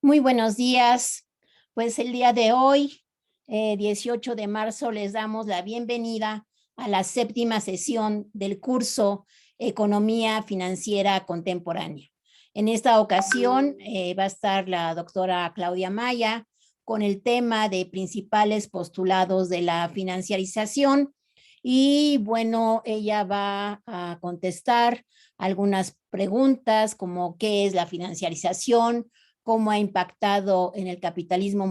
Muy buenos días. Pues el día de hoy, 18 de marzo, les damos la bienvenida a la séptima sesión del curso Economía Financiera Contemporánea. En esta ocasión va a estar la doctora Claudia Maya con el tema de principales postulados de la financiarización y bueno, ella va a contestar algunas preguntas como ¿qué es la financiarización? Cómo ha impactado en el capitalismo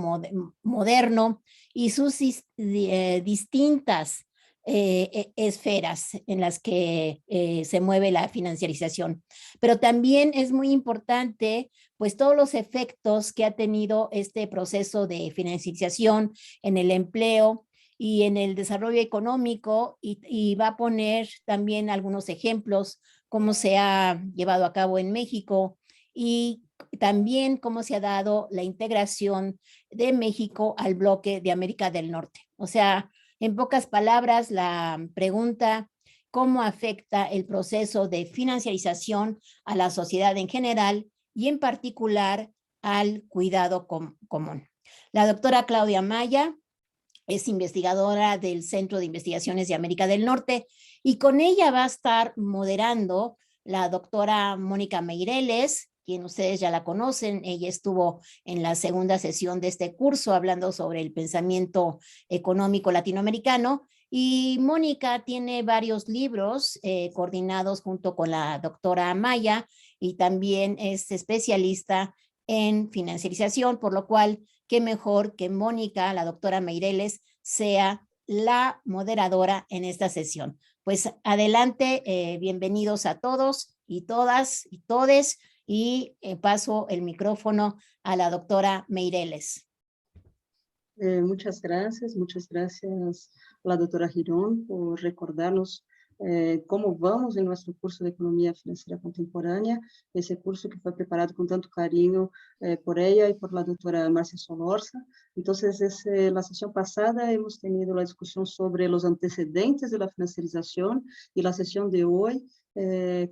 moderno y sus distintas esferas en las que se mueve la financiarización. Pero también es muy importante, pues, todos los efectos que ha tenido este proceso de financiarización en el empleo y en el desarrollo económico y va a poner también algunos ejemplos, cómo se ha llevado a cabo en México y también cómo se ha dado la integración de México al bloque de América del Norte. O sea, en pocas palabras, la pregunta, ¿cómo afecta el proceso de financiarización a la sociedad en general y en particular al cuidado común? La doctora Claudia Maya es investigadora del Centro de Investigaciones de América del Norte y con ella va a estar moderando la doctora Mónica Meireles, quien ustedes ya la conocen. Ella estuvo en la segunda sesión de este curso hablando sobre el pensamiento económico latinoamericano y Mónica tiene varios libros coordinados junto con la doctora Maya y también es especialista en financiarización, por lo cual qué mejor que Mónica, la doctora Meireles, sea la moderadora en esta sesión. Pues adelante, bienvenidos a todos y todas y todes y paso el micrófono a la doctora Meireles. Muchas gracias a la doctora Girón por recordarnos cómo vamos en nuestro curso de Economía Financiera Contemporánea, ese curso que fue preparado con tanto cariño por ella y por la doctora Marcia Solorza. Entonces, la sesión pasada hemos tenido la discusión sobre los antecedentes de la financiarización y la sesión de hoy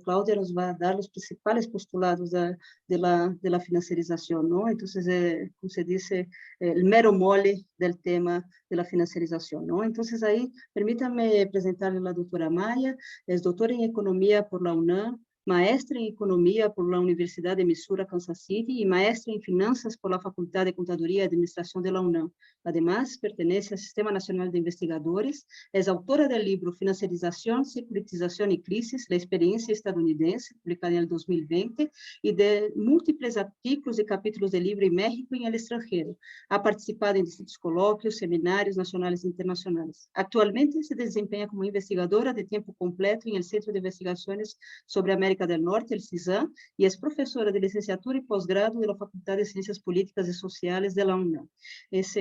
Claudia nos va a dar los principales postulados de la financiarización, ¿no? Entonces, como se dice, el mero mole del tema de la financiarización, ¿no? Entonces, ahí, permítanme presentarle a la doctora Maya, es doctora en Economía por la UNAM, maestra en Economía por la Universidad de Missouri, Kansas City, y maestra en Finanzas por la Facultad de Contaduría y Administración de la UNAM. Además, pertenece al Sistema Nacional de Investigadores, es autora del libro Financiarización, Securitización y Crisis, la experiencia estadounidense, publicada en el 2020, y de múltiples artículos y capítulos del libro en México y en el extranjero. Ha participado en distintos coloquios, seminarios nacionales e internacionales. Actualmente se desempeña como investigadora de tiempo completo en el Centro de Investigaciones sobre América del Norte, el CISAM, y es profesora de licenciatura y posgrado de la Facultad de Ciencias Políticas y Sociales de la UNAM.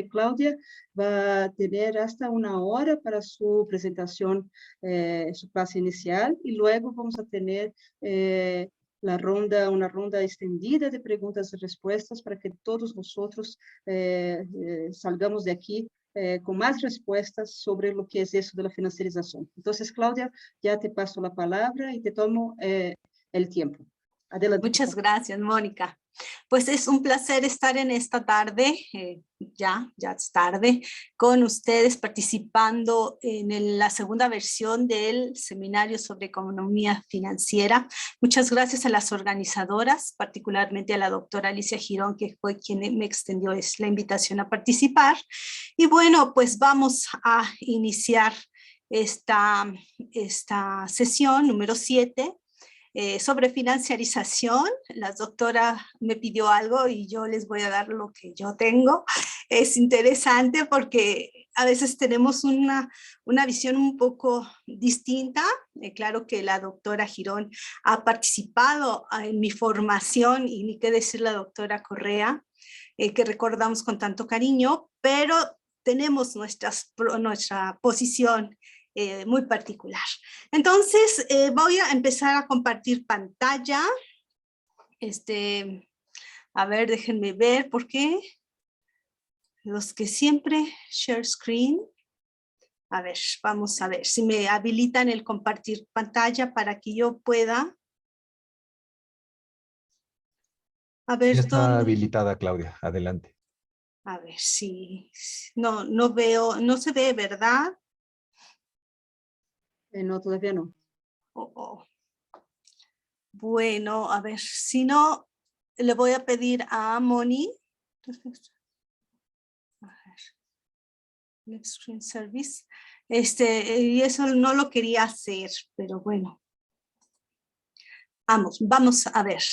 Claudia va a tener hasta 1 hora para su presentación, su clase inicial, y luego vamos a tener una ronda extendida de preguntas y respuestas para que todos nosotros salgamos de aquí con más respuestas sobre lo que es eso de la financiarización. Entonces, Claudia, ya te paso la palabra y te tomo el tiempo. Adelante. Muchas gracias, Mónica. Pues es un placer estar en esta tarde, ya es tarde, con ustedes participando en la segunda versión del seminario sobre economía financiera. Muchas gracias a las organizadoras, particularmente a la doctora Alicia Girón, que fue quien me extendió la invitación a participar. Y bueno, pues vamos a iniciar esta sesión número 7, sobre financiarización. La doctora me pidió algo y yo les voy a dar lo que yo tengo. Es interesante porque a veces tenemos una visión un poco distinta. Claro que la doctora Girón ha participado en mi formación y ni qué decir la doctora Correa, que recordamos con tanto cariño, pero tenemos nuestra posición muy particular. Entonces, voy a empezar a compartir pantalla. A ver, déjenme ver, ¿por qué? Los que siempre share screen. A ver, vamos a ver si me habilitan el compartir pantalla para que yo pueda. A ver, Ya está habilitada, Claudia. Adelante. A ver si... No veo, no se ve, ¿verdad? No, todavía no. Oh. Bueno, a ver, si no, le voy a pedir a Moni. A ver. Next Screen Service. Y eso no lo quería hacer, pero bueno. Vamos a ver.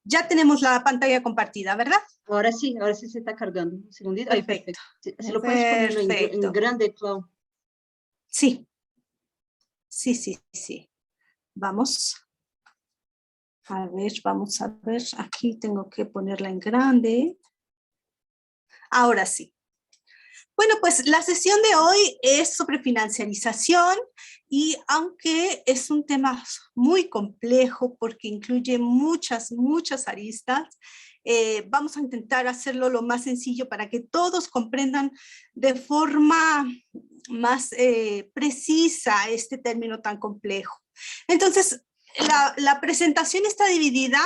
Ya tenemos la pantalla compartida, ¿verdad? Ahora sí se está cargando. Un segundito. Ahí, Perfecto. Se lo puedes poner en grande, Clau. Sí. Vamos. Vamos a ver. Aquí tengo que ponerla en grande. Ahora sí. Bueno, pues la sesión de hoy es sobre financiarización y aunque es un tema muy complejo porque incluye muchas aristas, vamos a intentar hacerlo lo más sencillo para que todos comprendan de forma más precisa este término tan complejo. Entonces, la presentación está dividida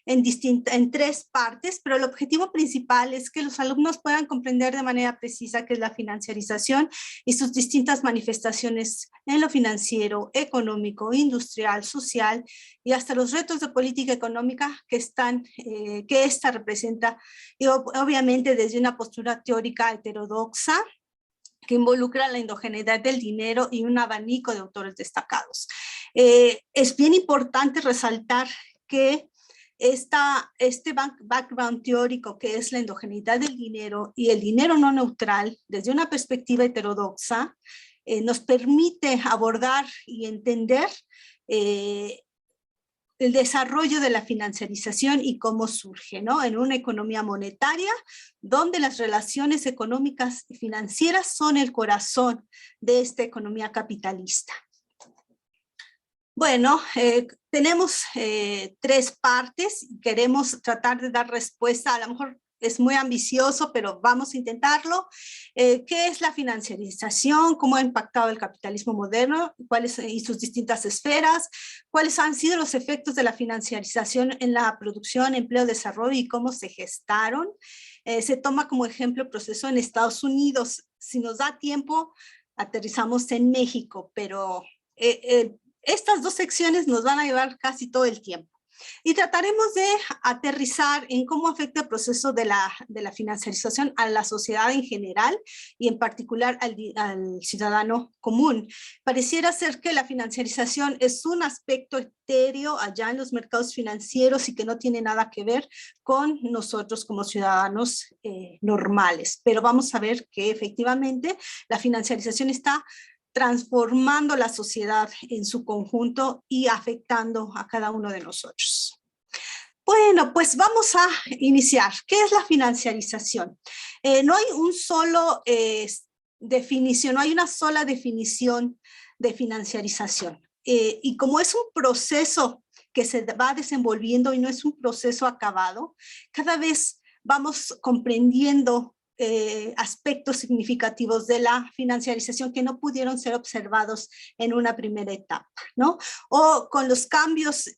en 3 partes, pero el objetivo principal es que los alumnos puedan comprender de manera precisa qué es la financiarización y sus distintas manifestaciones en lo financiero, económico, industrial, social y hasta los retos de política económica que esta representa, y obviamente desde una postura teórica heterodoxa que involucra la endogeneidad del dinero y un abanico de autores destacados. Es bien importante resaltar que este background teórico que es la endogeneidad del dinero y el dinero no neutral desde una perspectiva heterodoxa nos permite abordar y entender el desarrollo de la financiarización y cómo surge, ¿no? En una economía monetaria donde las relaciones económicas y financieras son el corazón de esta economía capitalista. Bueno, tenemos 3 partes y queremos tratar de dar respuesta, a lo mejor es muy ambicioso, pero vamos a intentarlo. ¿Qué es la financiarización? ¿Cómo ha impactado el capitalismo moderno? Y sus distintas esferas? ¿Cuáles han sido los efectos de la financiarización en la producción, empleo, desarrollo y cómo se gestaron? Se toma como ejemplo el proceso en Estados Unidos. Si nos da tiempo, aterrizamos en México, pero estas 2 secciones nos van a llevar casi todo el tiempo. Y trataremos de aterrizar en cómo afecta el proceso de la financiarización a la sociedad en general y en particular al ciudadano común. Pareciera ser que la financiarización es un aspecto etéreo allá en los mercados financieros y que no tiene nada que ver con nosotros como ciudadanos normales. Pero vamos a ver que efectivamente la financiarización está transformando la sociedad en su conjunto y afectando a cada uno de nosotros. Bueno, pues vamos a iniciar. ¿Qué es la financiarización? No hay no hay una sola definición de financiarización. Y como es un proceso que se va desenvolviendo y no es un proceso acabado, cada vez vamos comprendiendo aspectos significativos de la financiarización que no pudieron ser observados en una primera etapa, ¿no? O con los cambios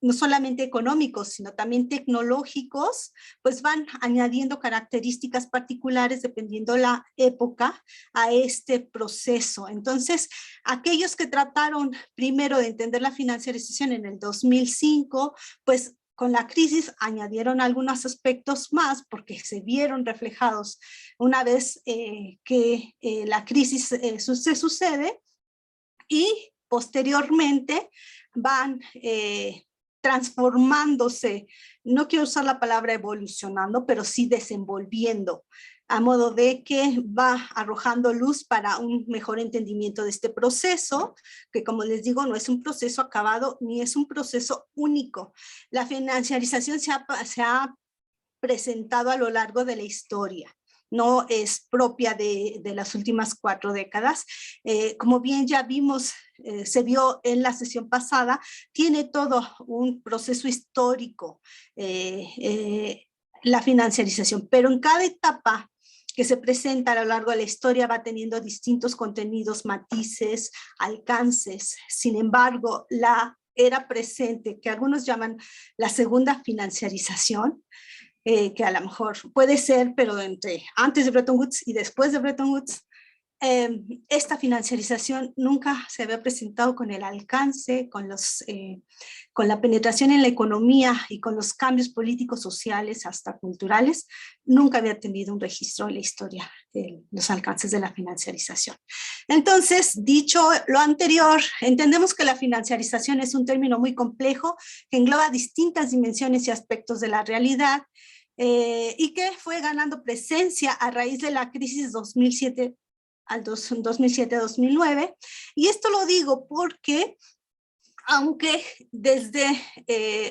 no solamente económicos, sino también tecnológicos, pues van añadiendo características particulares dependiendo la época a este proceso. Entonces, aquellos que trataron primero de entender la financiarización en el 2005, pues con la crisis añadieron algunos aspectos más porque se vieron reflejados una vez que la crisis se sucede y posteriormente van transformándose, no quiero usar la palabra evolucionando, pero sí desenvolviendo, a modo de que va arrojando luz para un mejor entendimiento de este proceso, que como les digo, no es un proceso acabado ni es un proceso único. La financiarización se ha presentado a lo largo de la historia. No es propia de las últimas 4 décadas. Como bien ya vimos, se vio en la sesión pasada, tiene todo un proceso histórico, la financiarización, pero en cada etapa que se presenta a lo largo de la historia va teniendo distintos contenidos, matices, alcances. Sin embargo, la era presente, que algunos llaman la segunda financiarización, que a lo mejor puede ser, pero antes de Bretton Woods y después de Bretton Woods, esta financiarización nunca se había presentado con el alcance, con la penetración en la economía y con los cambios políticos, sociales, hasta culturales. Nunca había tenido un registro en la historia de los alcances de la financiarización. Entonces, dicho lo anterior, entendemos que la financiarización es un término muy complejo que engloba distintas dimensiones y aspectos de la realidad, y que fue ganando presencia a raíz de la crisis 2007-2009, y esto lo digo porque aunque desde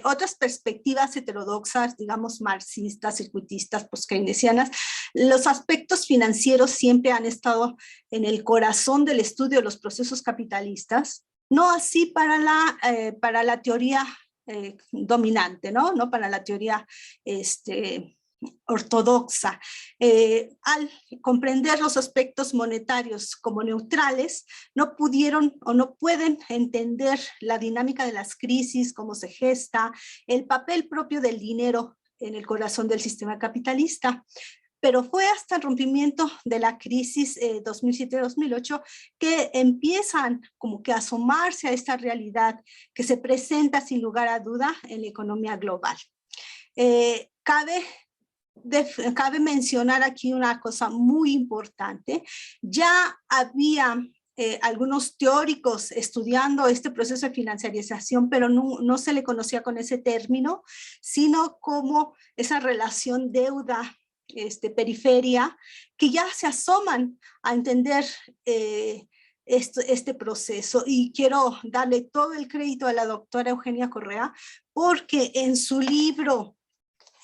otras perspectivas heterodoxas, digamos marxistas, circuitistas, post-keynesianas, los aspectos financieros siempre han estado en el corazón del estudio de los procesos capitalistas, no así para la teoría dominante, no para la teoría ortodoxa. Al comprender los aspectos monetarios como neutrales, no pudieron o no pueden entender la dinámica de las crisis, cómo se gesta, el papel propio del dinero en el corazón del sistema capitalista. Pero fue hasta el rompimiento de la crisis 2007-2008 que empiezan como que a asomarse a esta realidad que se presenta sin lugar a duda en la economía global. Cabe mencionar aquí una cosa muy importante. Ya había algunos teóricos estudiando este proceso de financiarización, pero no se le conocía con ese término, sino como esa relación deuda periferia, que ya se asoman a entender este proceso. Y quiero darle todo el crédito a la doctora Eugenia Correa, porque en su libro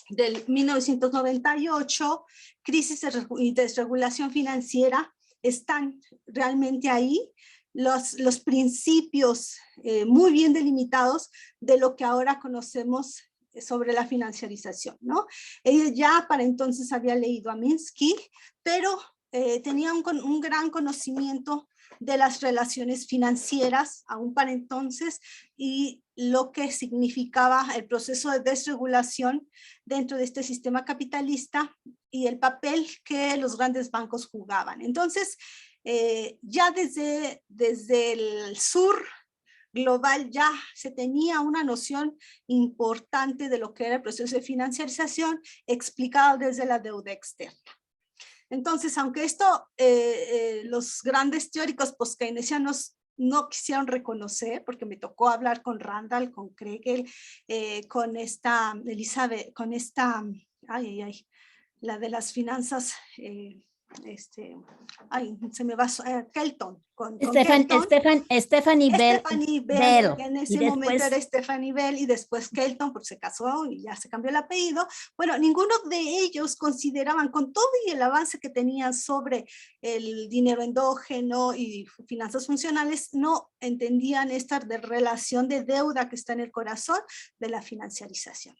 del 1998, Crisis y Desregulación Financiera, están realmente ahí los principios muy bien delimitados de lo que ahora conocemos sobre la financiarización, ¿no? Ella ya para entonces había leído a Minsky, pero tenía un gran conocimiento de las relaciones financieras, aún para entonces, y lo que significaba el proceso de desregulación dentro de este sistema capitalista y el papel que los grandes bancos jugaban. Entonces, ya desde el sur global ya se tenía una noción importante de lo que era el proceso de financiarización explicado desde la deuda externa. Entonces, aunque esto los grandes teóricos post-keynesianos no quisieron reconocer, porque me tocó hablar con Randall, con Kregel, con esta Elizabeth, con esta, la de las finanzas, se me va, Kelton, Stephanie Bell, que en ese momento era Stephanie Bell, y después Kelton, porque se casó y ya se cambió el apellido. Bueno, ninguno de ellos consideraban, con todo y el avance que tenían sobre el dinero endógeno y finanzas funcionales, no entendían esta relación de deuda que está en el corazón de la financiarización.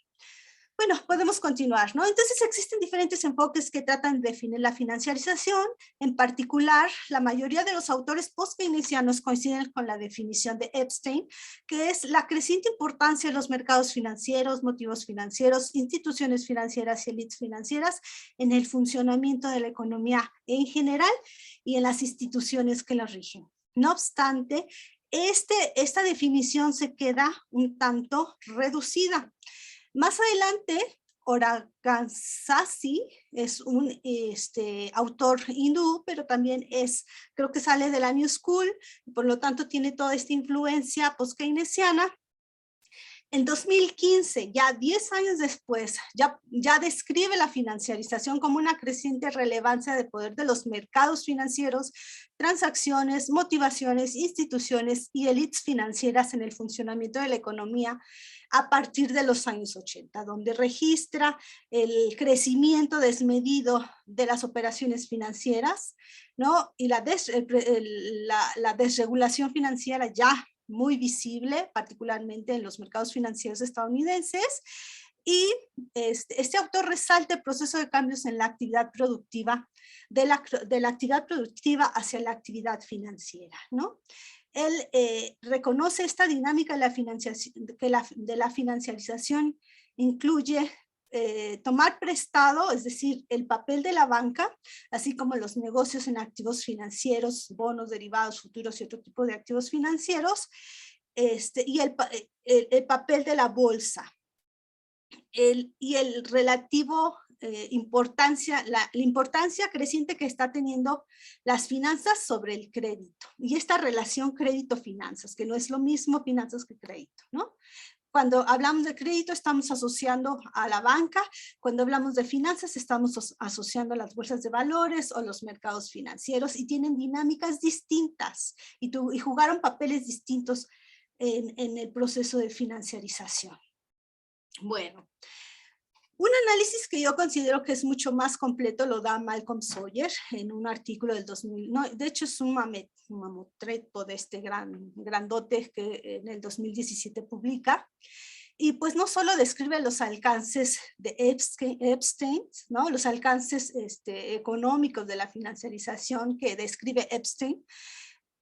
Bueno, podemos continuar, ¿no? Entonces existen diferentes enfoques que tratan de definir la financiarización. En particular, la mayoría de los autores post-keynesianos coinciden con la definición de Epstein, que es la creciente importancia de los mercados financieros, motivos financieros, instituciones financieras y élites financieras en el funcionamiento de la economía en general y en las instituciones que la rigen. No obstante, esta definición se queda un tanto reducida. Más adelante, Oragansasi es un autor hindú, pero también creo que sale de la New School, por lo tanto tiene toda esta influencia post-keynesiana. En 2015, ya 10 años después, ya describe la financiarización como una creciente relevancia del poder de los mercados financieros, transacciones, motivaciones, instituciones y élites financieras en el funcionamiento de la economía a partir de los años 80, donde registra el crecimiento desmedido de las operaciones financieras, ¿no? Y la desregulación financiera ya muy visible, particularmente en los mercados financieros estadounidenses. Y este autor resalta el proceso de cambios en la actividad productiva de la actividad productiva hacia la actividad financiera, ¿no? Él reconoce esta dinámica de la financiarización incluye tomar prestado, es decir, el papel de la banca, así como los negocios en activos financieros, bonos, derivados, futuros y otro tipo de activos financieros, y el papel de la bolsa. Y el relativo la importancia creciente que está teniendo las finanzas sobre el crédito. Y esta relación crédito-finanzas, que no es lo mismo finanzas que crédito, ¿no? Cuando hablamos de crédito estamos asociando a la banca, cuando hablamos de finanzas estamos asociando a las bolsas de valores o los mercados financieros y tienen dinámicas distintas y jugaron papeles distintos en el proceso de financiarización. Bueno, un análisis que yo considero que es mucho más completo lo da Malcolm Sawyer en un artículo del 2000, no, de hecho es un mamotreto de este grandote que en el 2017 publica, y pues no solo describe los alcances de Epstein, ¿no? Los alcances económicos de la financiarización que describe Epstein,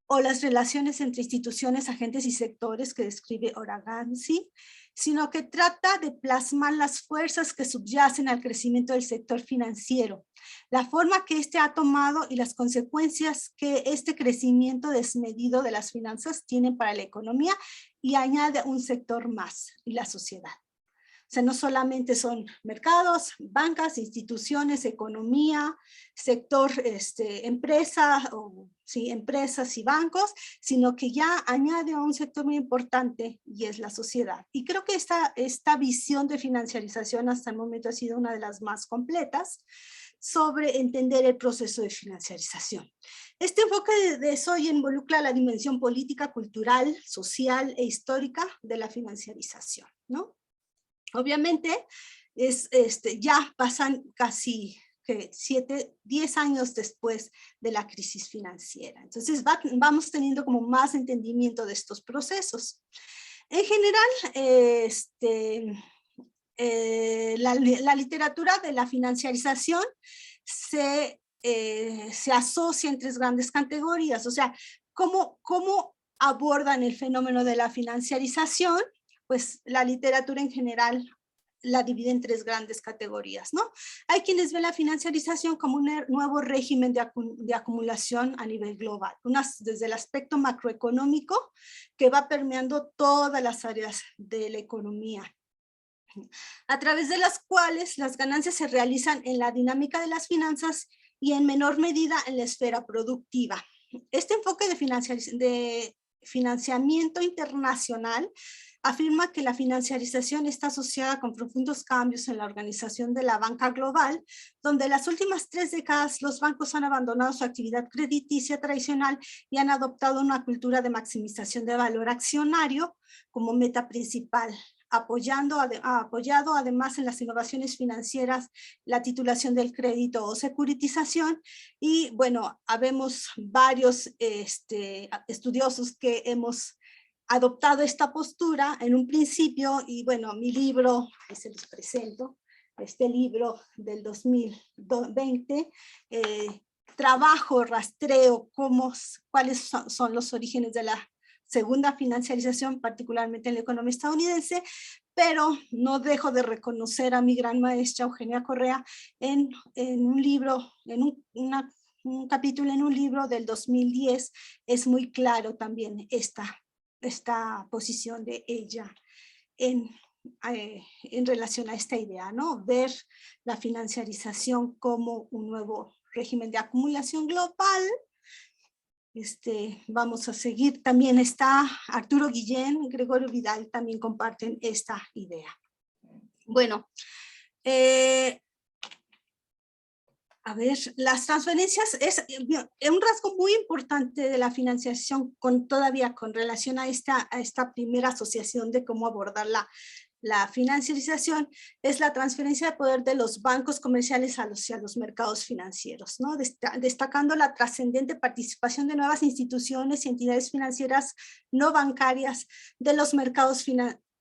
o las relaciones entre instituciones, agentes y sectores que describe Oraganzi, sino que trata de plasmar las fuerzas que subyacen al crecimiento del sector financiero, la forma que éste ha tomado y las consecuencias que este crecimiento desmedido de las finanzas tienen para la economía, y añade un sector más, y la sociedad. O sea, no solamente son mercados, bancas, instituciones, economía, sector, empresas y bancos, sino que ya añade a un sector muy importante y es la sociedad. Y creo que esta visión de financiarización hasta el momento ha sido una de las más completas sobre entender el proceso de financiarización. Este enfoque de Sawyer involucra la dimensión política, cultural, social e histórica de la financiarización, ¿no? Obviamente, ya pasan casi 10 años después de la crisis financiera. Entonces, vamos teniendo como más entendimiento de estos procesos. En general, la literatura de la financiarización se asocia en 3 grandes categorías. O sea, ¿cómo abordan el fenómeno de la financiarización? Pues la literatura en general la divide en 3 grandes categorías, ¿no? Hay quienes ven la financiarización como un nuevo régimen de acumulación a nivel global, desde el aspecto macroeconómico que va permeando todas las áreas de la economía, a través de las cuales las ganancias se realizan en la dinámica de las finanzas y en menor medida en la esfera productiva. Este enfoque de financiamiento internacional afirma que la financiarización está asociada con profundos cambios en la organización de la banca global, donde en las últimas 3 décadas los bancos han abandonado su actividad crediticia tradicional y han adoptado una cultura de maximización de valor accionario como meta principal, apoyado además en las innovaciones financieras, la titulación del crédito o securitización. Y bueno, habemos varios estudiosos que hemos adoptado esta postura en un principio, y bueno, mi libro, que se los presento, este libro del 2020, rastreo cuáles son los orígenes de la segunda financiarización, particularmente en la economía estadounidense, pero no dejo de reconocer a mi gran maestra Eugenia Correa en un libro, un capítulo en un libro del 2010, es muy claro también esta posición de ella en relación a esta idea, ¿no? Ver la financiarización como un nuevo régimen de acumulación global. Vamos a seguir, también está Arturo Guillén, Gregorio Vidal, también comparten esta idea. Bueno, a ver, las transferencias es un rasgo muy importante de la financiación todavía con relación a esta primera asociación de cómo abordar la financiarización, es la transferencia de poder de los bancos comerciales hacia los mercados financieros, ¿no? Destacando la trascendente participación de nuevas instituciones y entidades financieras no bancarias de los mercados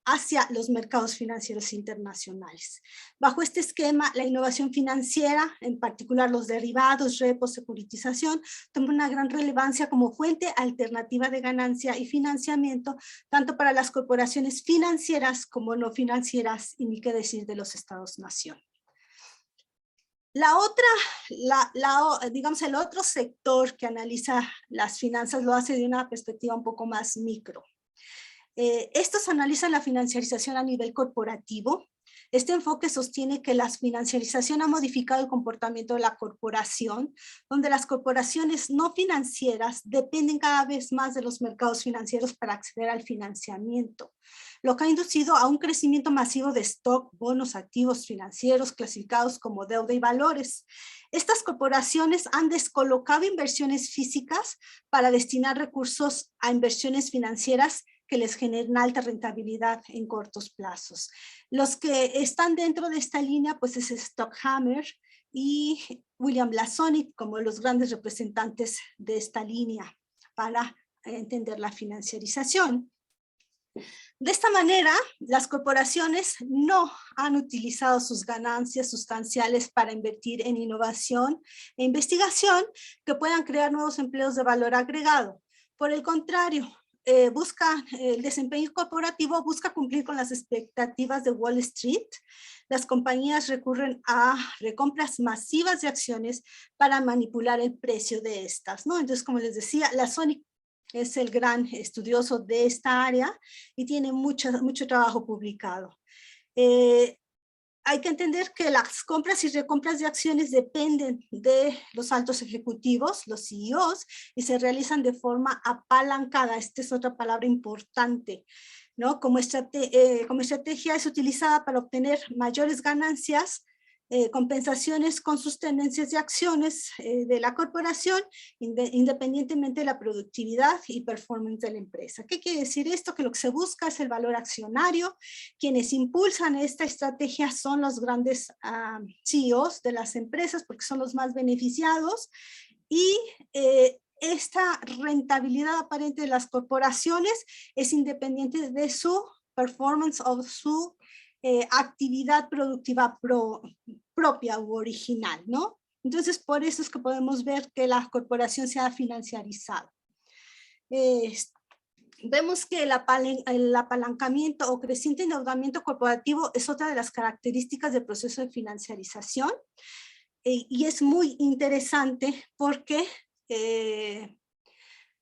hacia los mercados financieros internacionales. Bajo este esquema, la innovación financiera, en particular los derivados, repos, securitización, toma una gran relevancia como fuente alternativa de ganancia y financiamiento, tanto para las corporaciones financieras como no financieras, y ni qué decir de los estados-nación. Digamos, el otro sector que analiza las finanzas lo hace de una perspectiva un poco más micro. Estos analizan la financiarización a nivel corporativo. Este enfoque sostiene que la financiarización ha modificado el comportamiento de la corporación, donde las corporaciones no financieras dependen cada vez más de los mercados financieros para acceder al financiamiento, lo que ha inducido a un crecimiento masivo de stock, bonos, activos financieros clasificados como deuda y valores. Estas corporaciones han descolocado inversiones físicas para destinar recursos a inversiones financieras que les generen alta rentabilidad en cortos plazos. Los que están dentro de esta línea, pues es Stockhammer y William Blasonic como los grandes representantes de esta línea para entender la financiarización. De esta manera, las corporaciones no han utilizado sus ganancias sustanciales para invertir en innovación e investigación que puedan crear nuevos empleos de valor agregado. Por el contrario, el desempeño corporativo busca cumplir con las expectativas de Wall Street. Las compañías recurren a recompras masivas de acciones para manipular el precio de estas, ¿no? Entonces, como les decía, Blasonic es el gran estudioso de esta área y tiene mucho trabajo publicado. Hay que entender que las compras y recompras de acciones dependen de los altos ejecutivos, los CEOs, y se realizan de forma apalancada. Esta es otra palabra importante, ¿no? Como estrategia es utilizada para obtener mayores ganancias, compensaciones con sus tendencias de acciones de la corporación, independientemente de la productividad y performance de la empresa. ¿Qué quiere decir esto? Que lo que se busca es el valor accionario. Quienes impulsan esta estrategia son los grandes CEOs de las empresas, porque son los más beneficiados, y esta rentabilidad aparente de las corporaciones es independiente de su performance o su actividad productiva propia u original, ¿no? Entonces, por eso es que podemos ver que la corporación se ha financiarizado. Vemos que el apalancamiento o creciente endeudamiento corporativo es otra de las características del proceso de financiarización, y es muy interesante porque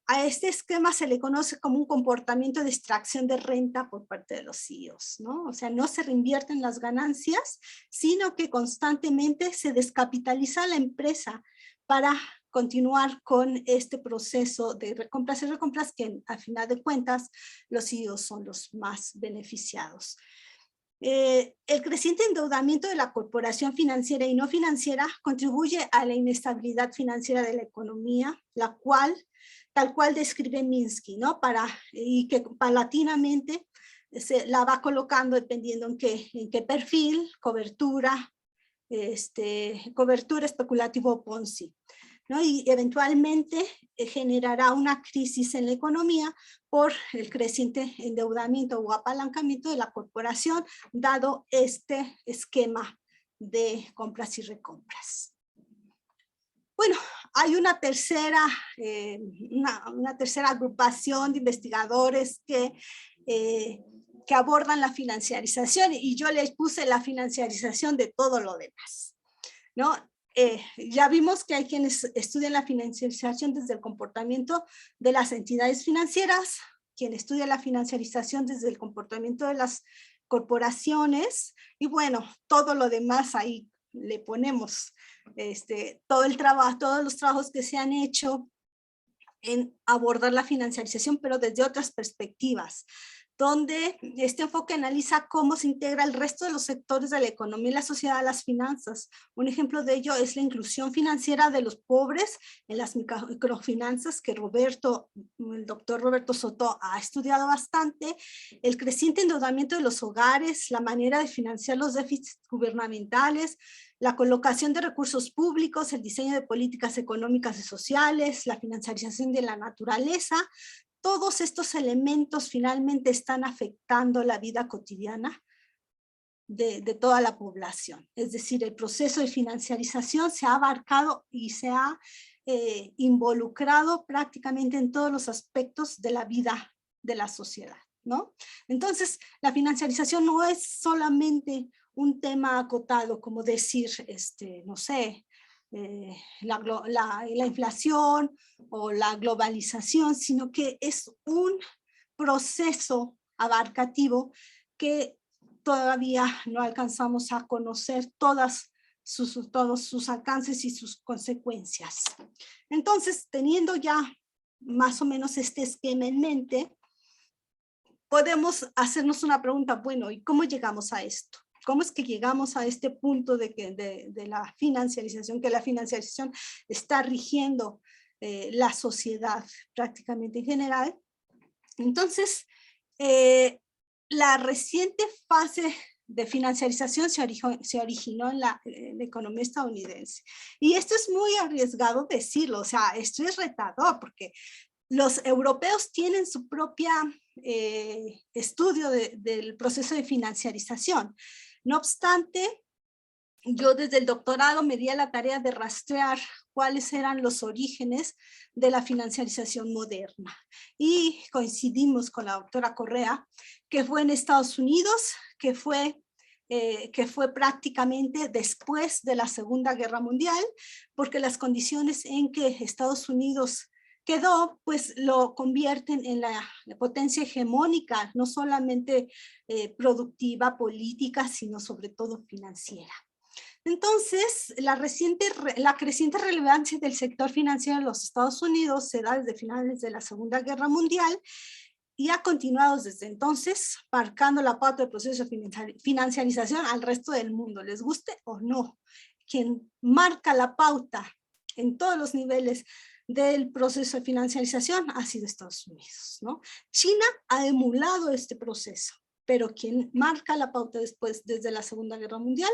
a este esquema se le conoce como un comportamiento de extracción de renta por parte de los CEOs, ¿no? O sea, no se reinvierten las ganancias, sino que constantemente se descapitaliza la empresa para continuar con este proceso de recompras y recompras que, a final de cuentas, los CEOs son los más beneficiados. El creciente endeudamiento de la corporación financiera y no financiera contribuye a la inestabilidad financiera de la economía, tal cual describe Minsky, ¿no? Y que paulatinamente se la va colocando dependiendo en qué perfil, cobertura especulativo Ponzi, ¿no? Y eventualmente generará una crisis en la economía por el creciente endeudamiento o apalancamiento de la corporación, dado este esquema de compras y recompras. Bueno, hay una tercera agrupación de investigadores que abordan la financiarización, y yo les puse la financiarización de todo lo demás, ¿no? Ya vimos que hay quienes estudian la financiarización desde el comportamiento de las entidades financieras, quien estudia la financiarización desde el comportamiento de las corporaciones, y bueno, todo lo demás ahí le ponemos todo el trabajo, todos los trabajos que se han hecho en abordar la financiarización, pero desde otras perspectivas, donde este enfoque analiza cómo se integra el resto de los sectores de la economía y la sociedad a las finanzas. Un ejemplo de ello es la inclusión financiera de los pobres en las microfinanzas, que el doctor Roberto Soto ha estudiado bastante, el creciente endeudamiento de los hogares, la manera de financiar los déficits gubernamentales, la colocación de recursos públicos, el diseño de políticas económicas y sociales, la financiarización de la naturaleza. todos estos elementos finalmente están afectando la vida cotidiana de toda la población. Es decir, el proceso de financiarización se ha abarcado y se ha involucrado prácticamente en todos los aspectos de la vida de la sociedad, ¿no? Entonces, la financiarización no es solamente un tema acotado, como decir, no sé, la inflación o la globalización, sino que es un proceso abarcativo que todavía no alcanzamos a conocer todos sus alcances y sus consecuencias. Entonces, teniendo ya más o menos este esquema en mente, podemos hacernos una pregunta, bueno, ¿y cómo llegamos a esto? ¿Cómo es que llegamos a este punto de la financiarización, que la financiarización está rigiendo la sociedad prácticamente en general? Entonces, la reciente fase de financiarización se originó en la economía estadounidense. Y esto es muy arriesgado decirlo, o sea, esto es retador porque los europeos tienen su propia estudio del proceso de financiarización. No obstante, yo desde el doctorado me di a la tarea de rastrear cuáles eran los orígenes de la financiarización moderna. Y coincidimos con la doctora Correa, que fue en Estados Unidos, que fue prácticamente después de la Segunda Guerra Mundial, porque las condiciones en que Estados Unidos quedó, pues lo convierten en la potencia hegemónica, no solamente productiva, política, sino sobre todo financiera. Entonces, la creciente relevancia del sector financiero en los Estados Unidos se da desde finales de la Segunda Guerra Mundial y ha continuado desde entonces, marcando la pauta del proceso de financiarización al resto del mundo, les guste o no. Quien marca la pauta en todos los niveles del proceso de financiarización ha sido Estados Unidos, ¿no? China ha emulado este proceso, pero quien marca la pauta desde la Segunda Guerra Mundial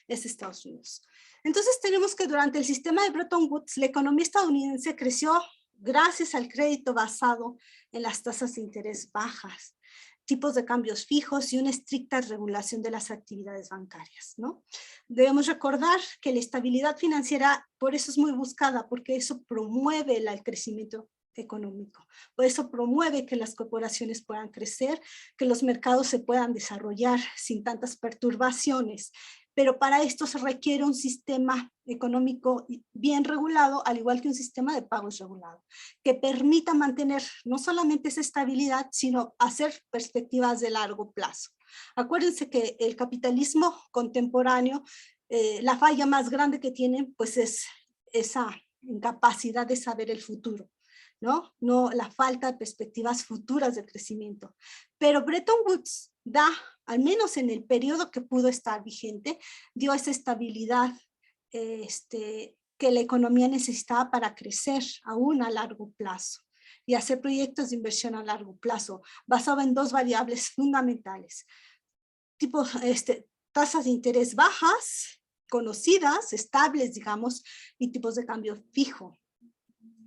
es Estados Unidos. Entonces tenemos que durante el sistema de Bretton Woods, la economía estadounidense creció gracias al crédito basado en las tasas de interés bajas, tipos de cambios fijos y una estricta regulación de las actividades bancarias, ¿no? Debemos recordar que la estabilidad financiera por eso es muy buscada, porque eso promueve el crecimiento económico. Por eso promueve que las corporaciones puedan crecer, que los mercados se puedan desarrollar sin tantas perturbaciones. Pero para esto se requiere un sistema económico bien regulado, al igual que un sistema de pagos regulado, que permita mantener no solamente esa estabilidad, sino hacer perspectivas de largo plazo. Acuérdense que el capitalismo contemporáneo, la falla más grande que tiene, pues es esa incapacidad de saber el futuro. ¿No? No la falta de perspectivas futuras de crecimiento. Pero Bretton Woods da, al menos en el periodo que pudo estar vigente, dio esa estabilidad que la economía necesitaba para crecer aún a largo plazo y hacer proyectos de inversión a largo plazo, basado en dos variables fundamentales. Tasas de interés bajas, conocidas, estables, digamos, y tipos de cambio fijo,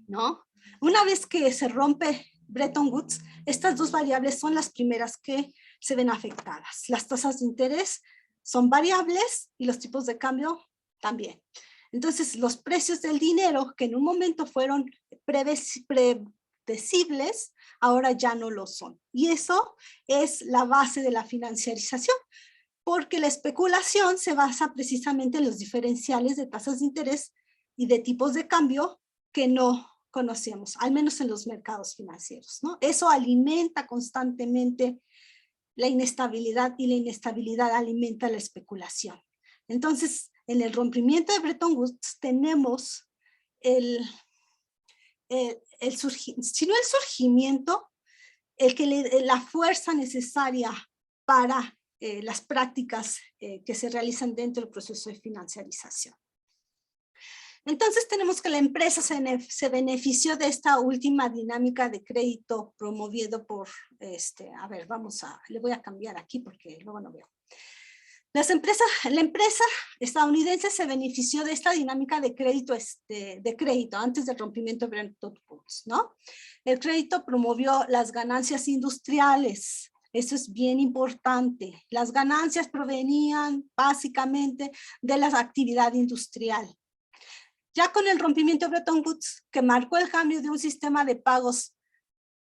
¿no? Una vez que se rompe Bretton Woods, estas dos variables son las primeras que se ven afectadas. Las tasas de interés son variables y los tipos de cambio también. Entonces, los precios del dinero, que en un momento fueron predecibles, ahora ya no lo son. Y eso es la base de la financiarización, porque la especulación se basa precisamente en los diferenciales de tasas de interés y de tipos de cambio que no conocemos, al menos en los mercados financieros, ¿no? Eso alimenta constantemente la inestabilidad y la inestabilidad alimenta la especulación. Entonces, en el rompimiento de Bretton Woods tenemos surgimiento, la fuerza necesaria para las prácticas que se realizan dentro del proceso de financiarización. Entonces tenemos que la empresa se benefició de esta última dinámica de crédito promovido por, le voy a cambiar aquí porque luego no veo. La empresa estadounidense se benefició de esta dinámica de crédito antes del rompimiento de Bretton Woods, ¿no? El crédito promovió las ganancias industriales. Eso es bien importante. Las ganancias provenían básicamente de la actividad industrial. Ya con el rompimiento de Bretton Woods, que marcó el cambio de un sistema de pagos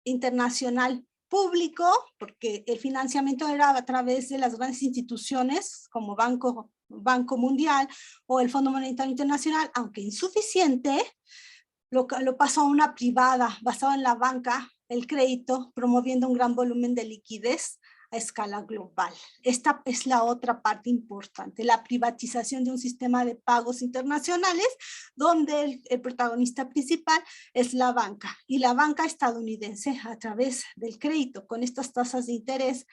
internacional público, porque el financiamiento era a través de las grandes instituciones como Banco Mundial o el Fondo Monetario Internacional, aunque insuficiente, lo pasó a una privada basada en la banca, el crédito, promoviendo un gran volumen de liquidez a escala global. Esta es la otra parte importante, la privatización de un sistema de pagos internacionales donde el protagonista principal es la banca, y la banca estadounidense a través del crédito con estas tasas de interés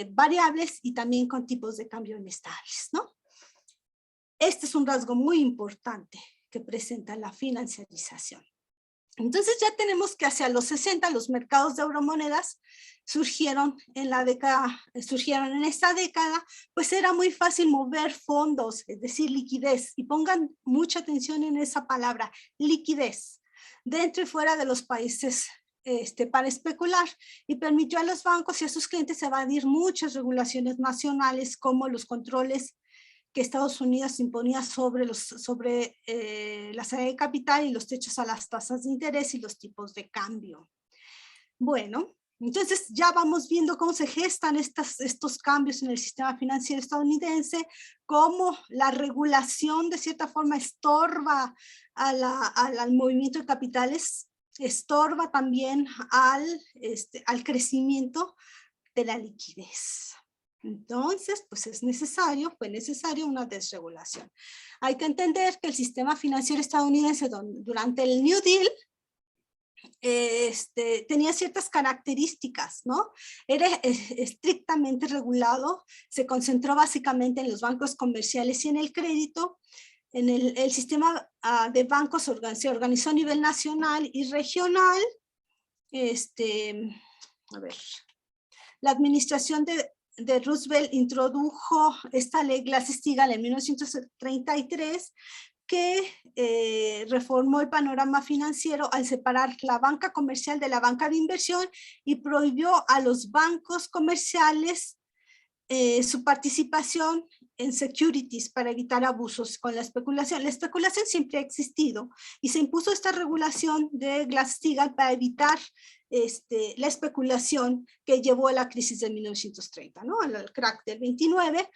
variables y también con tipos de cambio inestables, ¿no? Este es un rasgo muy importante que presenta la financiarización. Entonces ya tenemos que hacia los 60 los mercados de euromonedas surgieron en esta década, pues era muy fácil mover fondos, es decir, liquidez, y pongan mucha atención en esa palabra, liquidez, dentro y fuera de los países para especular, y permitió a los bancos y a sus clientes evadir muchas regulaciones nacionales como los controles que Estados Unidos imponía sobre la salida de capital y los techos a las tasas de interés y los tipos de cambio. Bueno, entonces ya vamos viendo cómo se gestan estos cambios en el sistema financiero estadounidense, cómo la regulación de cierta forma estorba al movimiento de capitales, estorba también al crecimiento de la liquidez. Entonces, pues fue necesario una desregulación. Hay que entender que el sistema financiero estadounidense durante el New Deal tenía ciertas características, ¿no? Era estrictamente regulado, se concentró básicamente en los bancos comerciales y en el crédito. En el sistema de bancos se organizó a nivel nacional y regional. La administración de Roosevelt introdujo esta ley Glass-Steagall en 1933 que reformó el panorama financiero al separar la banca comercial de la banca de inversión y prohibió a los bancos comerciales su participación en securities para evitar abusos con la especulación. La especulación siempre ha existido y se impuso esta regulación de Glass-Steagall para evitar la especulación que llevó a la crisis de 1930, ¿no? Al crack del 29.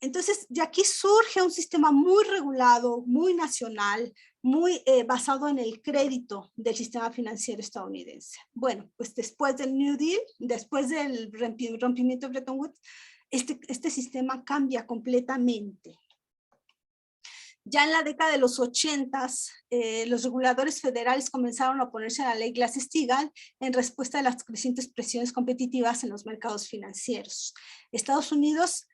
Entonces, de aquí surge un sistema muy regulado, muy nacional, muy basado en el crédito del sistema financiero estadounidense. Bueno, pues después del New Deal, después del rompimiento de Bretton Woods, este sistema cambia completamente. Ya en la década de los 80s, los reguladores federales comenzaron a oponerse a la ley Glass-Steagall en respuesta a las crecientes presiones competitivas en los mercados financieros. Estados Unidos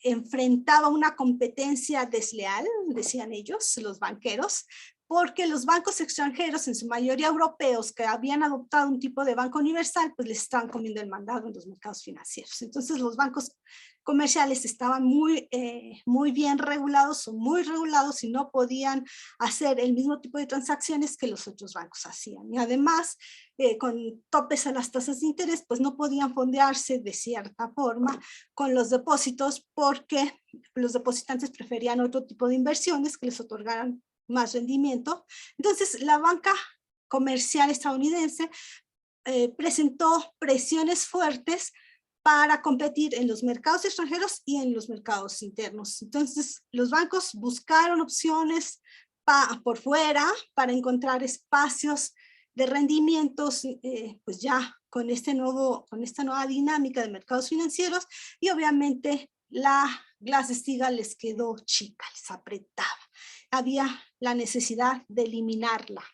enfrentaba una competencia desleal, decían ellos, los banqueros, porque los bancos extranjeros, en su mayoría europeos, que habían adoptado un tipo de banco universal, pues les estaban comiendo el mandado en los mercados financieros. Entonces los bancos comerciales estaban muy bien regulados o muy regulados y no podían hacer el mismo tipo de transacciones que los otros bancos hacían. Y además, con topes a las tasas de interés, pues no podían fondearse de cierta forma con los depósitos porque los depositantes preferían otro tipo de inversiones que les otorgaran más rendimiento. Entonces, la banca comercial estadounidense presentó presiones fuertes para competir en los mercados extranjeros y en los mercados internos. Entonces, los bancos buscaron opciones por fuera para encontrar espacios de rendimientos, pues ya con esta nueva dinámica de mercados financieros, y obviamente la Glass-Steagall les quedó chica, les apretaba. Había la necesidad de eliminarla.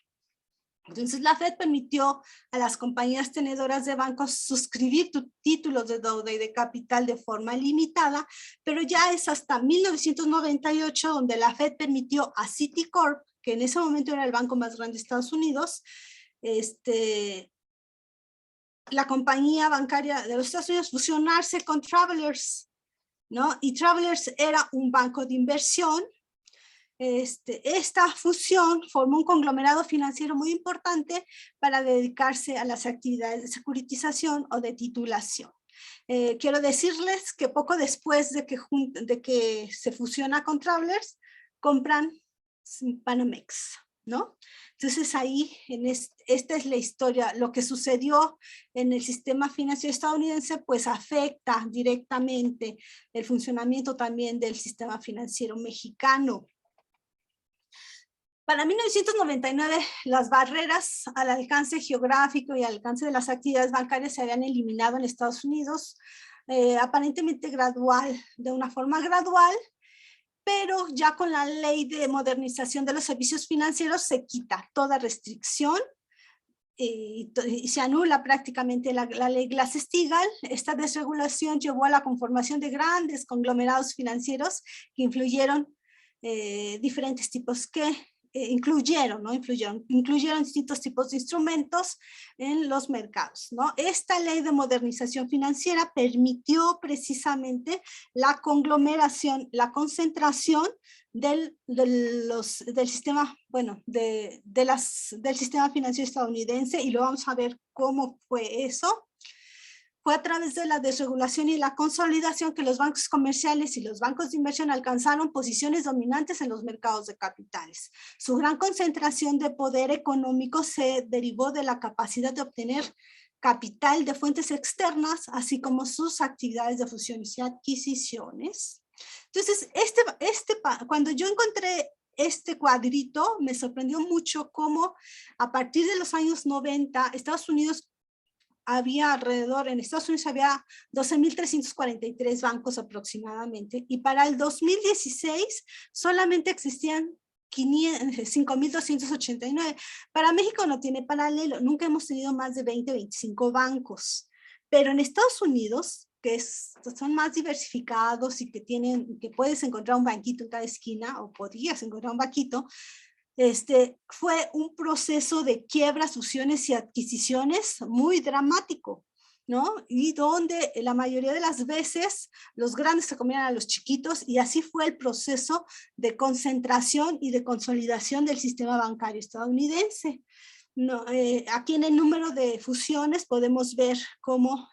Entonces la Fed permitió a las compañías tenedoras de bancos suscribir títulos de deuda y de capital de forma limitada, pero ya es hasta 1998 donde la Fed permitió a Citicorp, que en ese momento era el banco más grande de Estados Unidos, la compañía bancaria de los Estados Unidos, fusionarse con Travelers ¿no? Y Travelers era un banco de inversión. Esta fusión formó un conglomerado financiero muy importante para dedicarse a las actividades de securitización o de titulación. Quiero decirles que poco después de que se fusiona con Travelers, compran Banamex, ¿no? Entonces ahí, esta es la historia. Lo que sucedió en el sistema financiero estadounidense, pues afecta directamente el funcionamiento también del sistema financiero mexicano. Para 1999, las barreras al alcance geográfico y al alcance de las actividades bancarias se habían eliminado en Estados Unidos, aparentemente de una forma gradual, pero ya con la ley de modernización de los servicios financieros se quita toda restricción y se anula prácticamente la ley Glass-Steagall. Esta desregulación llevó a la conformación de grandes conglomerados financieros que influyeron diferentes tipos incluyeron distintos tipos de instrumentos en los mercados, ¿no? Esta ley de modernización financiera permitió precisamente la conglomeración, la concentración del sistema, bueno, del sistema financiero estadounidense, y lo vamos a ver cómo fue eso. Fue a través de la desregulación y la consolidación que los bancos comerciales y los bancos de inversión alcanzaron posiciones dominantes en los mercados de capitales. Su gran concentración de poder económico se derivó de la capacidad de obtener capital de fuentes externas, así como sus actividades de fusiones y adquisiciones. Entonces, cuando yo encontré este cuadrito, me sorprendió mucho cómo a partir de los años 90, en Estados Unidos había 12.343 bancos aproximadamente, y para el 2016 solamente existían 5.289. Para México no tiene paralelo, nunca hemos tenido más de 20, 25 bancos, pero en Estados Unidos, son más diversificados y que puedes encontrar un banquito en cada esquina, o podías encontrar un banquito, fue un proceso de quiebras, fusiones y adquisiciones muy dramático, ¿no? Y donde la mayoría de las veces los grandes se comían a los chiquitos, y así fue el proceso de concentración y de consolidación del sistema bancario estadounidense. No, aquí en el número de fusiones podemos ver cómo,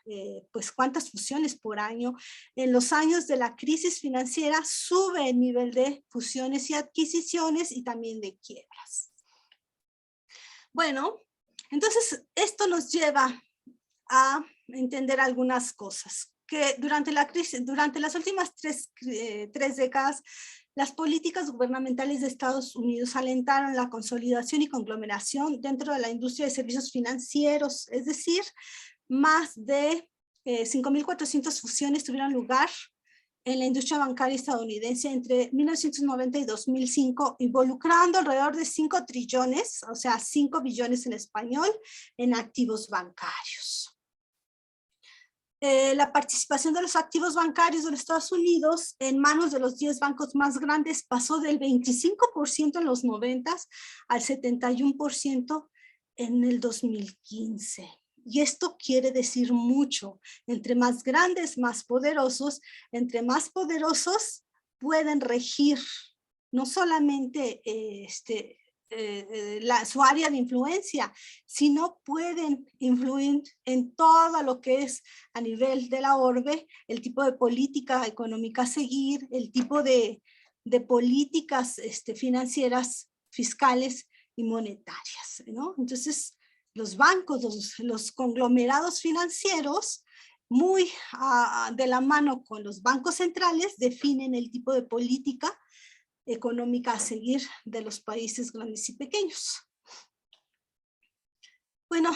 pues cuántas fusiones por año. En los años de la crisis financiera sube el nivel de fusiones y adquisiciones y también de quiebras. Bueno, entonces esto nos lleva a entender algunas cosas. Que durante la crisis, durante las últimas tres décadas, las políticas gubernamentales de Estados Unidos alentaron la consolidación y conglomeración dentro de la industria de servicios financieros, es decir, más de 5.400 fusiones tuvieron lugar en la industria bancaria estadounidense entre 1990 y 2005, involucrando alrededor de 5 trillones, o sea, 5 billones en español, en activos bancarios. La participación de los activos bancarios de los Estados Unidos en manos de los 10 bancos más grandes pasó del 25% en los 90 al 71% en el 2015. Y esto quiere decir mucho. Entre más grandes, más poderosos. Entre más poderosos pueden regir no solamente su área de influencia, sino pueden influir en todo lo que es a nivel de la orbe, el tipo de política económica a seguir, el tipo de políticas financieras, fiscales y monetarias, ¿no? Entonces, los bancos, los conglomerados financieros, muy de la mano con los bancos centrales, definen el tipo de política económica a seguir de los países grandes y pequeños. Bueno,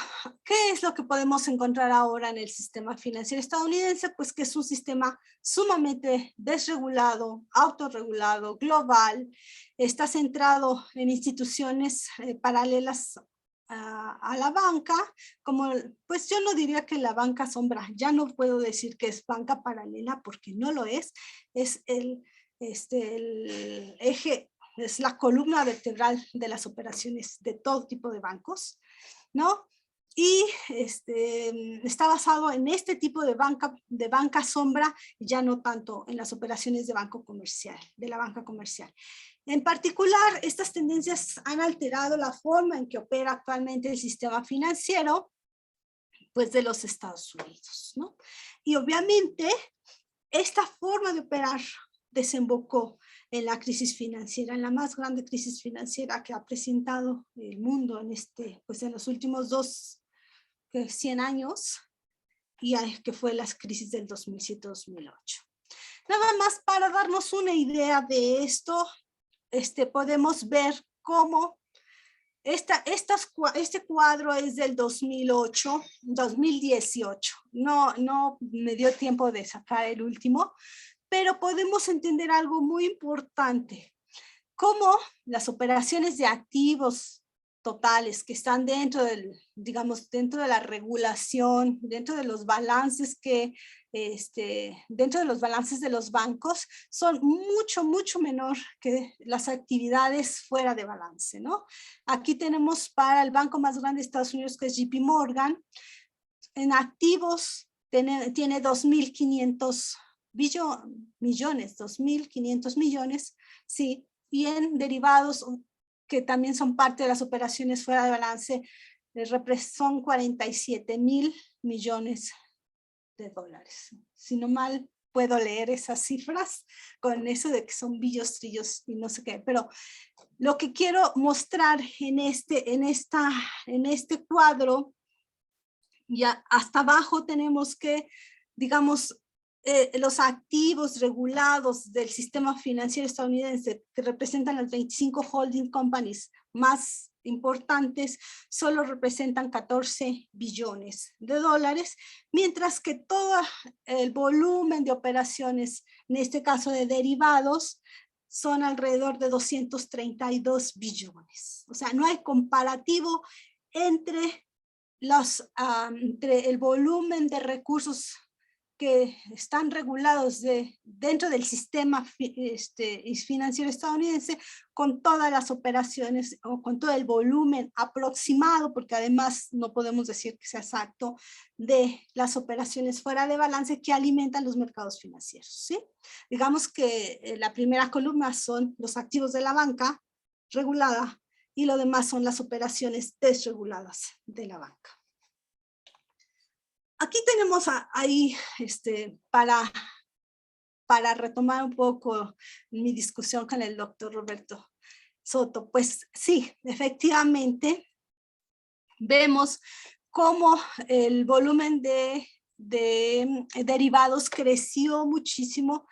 ¿qué es lo que podemos encontrar ahora en el sistema financiero estadounidense? Pues que es un sistema sumamente desregulado, autorregulado, global, está centrado en instituciones paralelas a la banca, como, pues yo no diría que la banca sombra, ya no puedo decir que es banca paralela porque no lo es el eje, es la columna vertebral de las operaciones de todo tipo de bancos, ¿no? y está basado en este tipo de banca sombra, ya no tanto en las operaciones de banco comercial, de la banca comercial. En particular, estas tendencias han alterado la forma en que opera actualmente el sistema financiero, pues, de los Estados Unidos, ¿no? Y obviamente, esta forma de operar desembocó en la crisis financiera, en la más grande crisis financiera que ha presentado el mundo en pues en los últimos 100 años, y que fue la crisis del 2007-2008. Nada más para darnos una idea de esto, podemos ver cómo este cuadro es del 2018. No me dio tiempo de sacar el último, pero podemos entender algo muy importante, cómo las operaciones de activos totales que están dentro dentro de la regulación, dentro de los balances dentro de los balances de los bancos, son mucho menor que las actividades fuera de balance, ¿no? Aquí tenemos para el banco más grande de Estados Unidos, que es JP Morgan, en activos tiene 2.500 millones, 2.500 millones, sí, y en derivados, que también son parte de las operaciones fuera de balance, son 47.000 millones de dólares. Si no mal puedo leer esas cifras, con eso de que son billos, trillos y no sé qué, pero lo que quiero mostrar en este cuadro, ya hasta abajo tenemos que, digamos, los activos regulados del sistema financiero estadounidense, que representan las 25 holding companies más importantes, solo representan 14 billones de dólares, mientras que todo el volumen de operaciones, en este caso de derivados, son alrededor de 232 billones. O sea, no hay comparativo entre el volumen de recursos que están regulados dentro del sistema financiero estadounidense, con todas las operaciones o con todo el volumen aproximado, porque además no podemos decir que sea exacto, de las operaciones fuera de balance que alimentan los mercados financieros, ¿sí? Digamos que la primera columna son los activos de la banca regulada, y lo demás son las operaciones desreguladas de la banca. Aquí tenemos ahí, para retomar un poco mi discusión con el doctor Roberto Soto, pues sí, efectivamente, vemos cómo el volumen de derivados creció muchísimo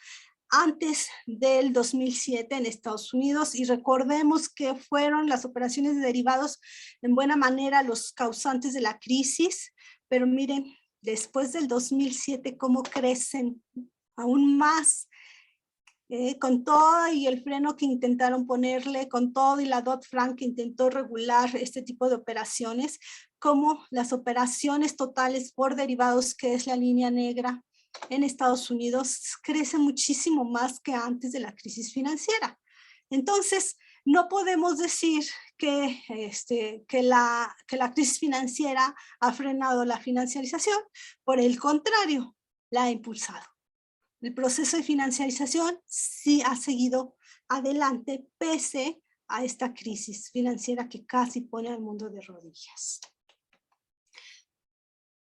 antes del 2007 en Estados Unidos, y recordemos que fueron las operaciones de derivados en buena manera los causantes de la crisis, pero miren, después del 2007 cómo crecen aún más, con todo y el freno que intentaron ponerle, con todo y la Dodd-Frank que intentó regular este tipo de operaciones, como las operaciones totales por derivados, que es la línea negra, en Estados Unidos crece muchísimo más que antes de la crisis financiera. Entonces, no podemos decir que la crisis financiera ha frenado la financiarización, por el contrario, la ha impulsado. El proceso de financiarización sí ha seguido adelante pese a esta crisis financiera que casi pone al mundo de rodillas.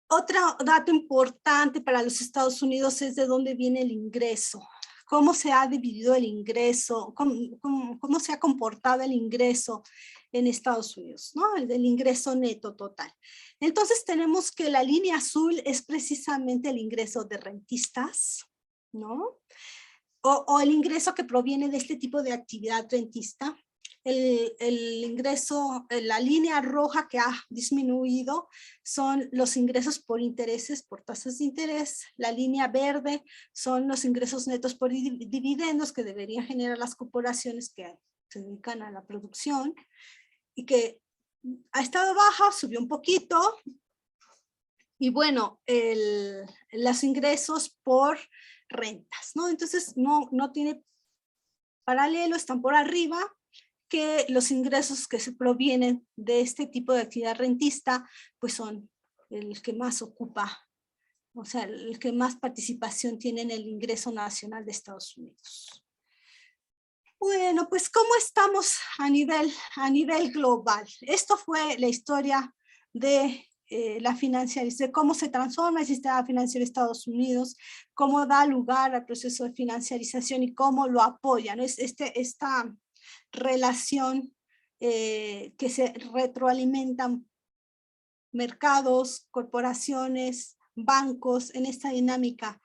Otro dato importante para los Estados Unidos es de dónde viene el ingreso. Cómo se ha dividido el ingreso, cómo se ha comportado el ingreso en Estados Unidos, ¿no? El ingreso neto total. Entonces tenemos que la línea azul es precisamente el ingreso de rentistas, ¿no? O el ingreso que proviene de este tipo de actividad rentista. El ingreso, la línea roja que ha disminuido son los ingresos por intereses, por tasas de interés. La línea verde son los ingresos netos por dividendos que deberían generar las corporaciones que se dedican a la producción, y que ha estado baja, subió un poquito. Y bueno, los ingresos por rentas, ¿no? Entonces no tiene paralelo, están por arriba, que los ingresos que se provienen de este tipo de actividad rentista, pues son el que más ocupa, o sea, el que más participación tiene en el ingreso nacional de Estados Unidos. Bueno, pues ¿cómo estamos a nivel global? Esto fue la historia de la financiarización, de cómo se transforma el sistema financiero de Estados Unidos, cómo da lugar al proceso de financiarización y cómo lo apoya, ¿no? Esta relación que se retroalimentan mercados, corporaciones, bancos en esta dinámica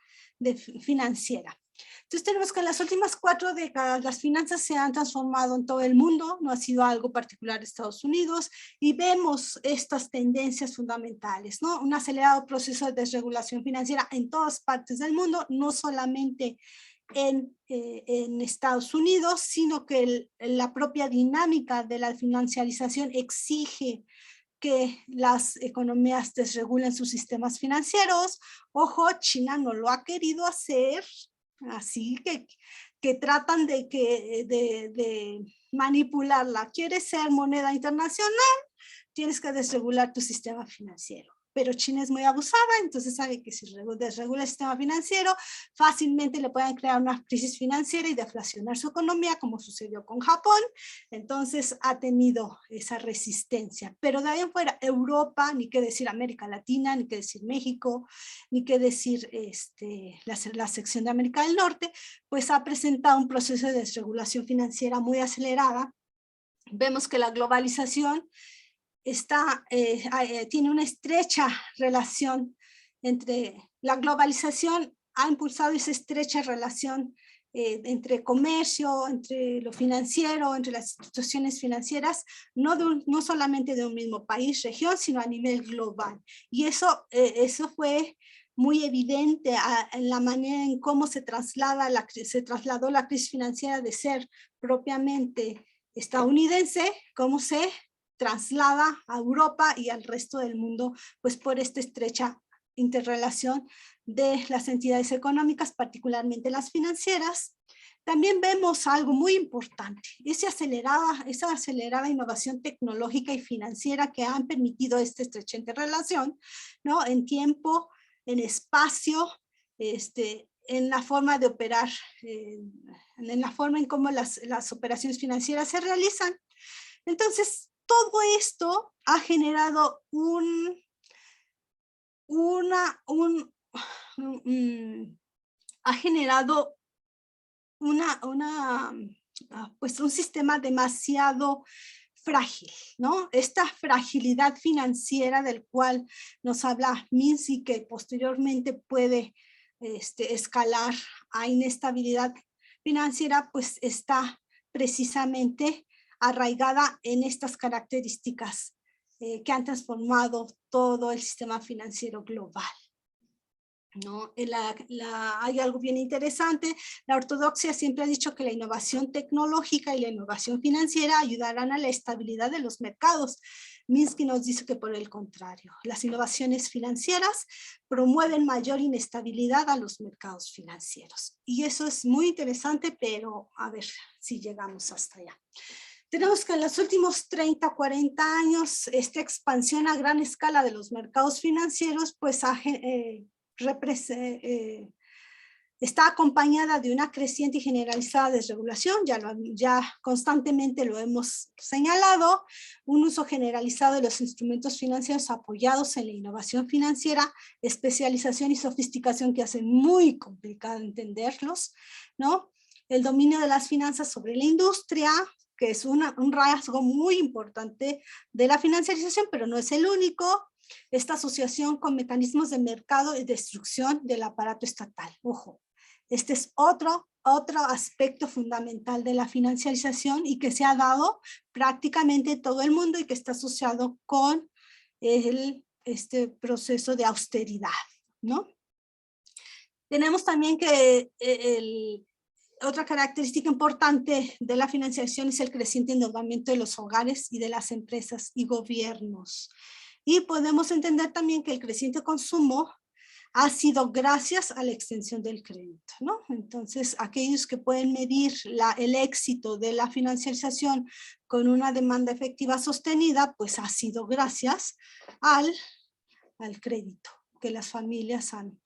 financiera. Entonces tenemos que en las últimas 4 décadas las finanzas se han transformado en todo el mundo, no ha sido algo particular de Estados Unidos, y vemos estas tendencias fundamentales, ¿no? Un acelerado proceso de desregulación financiera en todas partes del mundo, no solamente en Estados Unidos, sino que la propia dinámica de la financiarización exige que las economías desregulen sus sistemas financieros. Ojo, China no lo ha querido hacer, así que tratan de manipularla. ¿Quieres ser moneda internacional? Tienes que desregular tu sistema financiero. Pero China es muy abusada, entonces sabe que si desregula el sistema financiero, fácilmente le pueden crear una crisis financiera y deflacionar su economía, como sucedió con Japón. Entonces ha tenido esa resistencia. Pero de ahí en fuera, Europa, ni qué decir América Latina, ni qué decir México, ni qué decir la sección de América del Norte, pues ha presentado un proceso de desregulación financiera muy acelerada. Vemos que la globalización tiene una estrecha relación entre la globalización, ha impulsado esa estrecha relación entre comercio, entre lo financiero, entre las instituciones financieras, no solamente de un mismo país, región, sino a nivel global. Y eso fue muy evidente en la manera en cómo se trasladó la crisis financiera de ser propiamente estadounidense, cómo se traslada a Europa y al resto del mundo, pues por esta estrecha interrelación de las entidades económicas, particularmente las financieras. También vemos algo muy importante, esa acelerada innovación tecnológica y financiera que han permitido esta estrecha interrelación, ¿no? En tiempo, en espacio, en la forma de operar, en la forma en cómo las operaciones financieras se realizan. Entonces, todo esto ha generado un sistema demasiado frágil, ¿no? Esta fragilidad financiera del cual nos habla Minsky, que posteriormente puede escalar a inestabilidad financiera, pues está precisamente arraigada en estas características que han transformado todo el sistema financiero global, ¿no? Hay algo bien interesante. La ortodoxia siempre ha dicho que la innovación tecnológica y la innovación financiera ayudarán a la estabilidad de los mercados. Minsky nos dice que por el contrario, las innovaciones financieras promueven mayor inestabilidad a los mercados financieros. Y eso es muy interesante, pero a ver si llegamos hasta allá. Tenemos que en los últimos 30, 40 años, esta expansión a gran escala de los mercados financieros, pues está acompañada de una creciente y generalizada desregulación, ya constantemente lo hemos señalado, un uso generalizado de los instrumentos financieros apoyados en la innovación financiera, especialización y sofisticación que hacen muy complicado entenderlos, ¿no? El dominio de las finanzas sobre la industria, que es un rasgo muy importante de la financiarización, pero no es el único. Esta asociación con mecanismos de mercado y destrucción del aparato estatal. Ojo, este es otro aspecto fundamental de la financiarización y que se ha dado prácticamente en todo el mundo y que está asociado con este proceso de austeridad, ¿no? Tenemos también que otra característica importante de la financiación es el creciente endeudamiento de los hogares y de las empresas y gobiernos. Y podemos entender también que el creciente consumo ha sido gracias a la extensión del crédito, ¿no? Entonces, aquellos que pueden medir el éxito de la financiarización con una demanda efectiva sostenida, pues ha sido gracias al al crédito que las familias han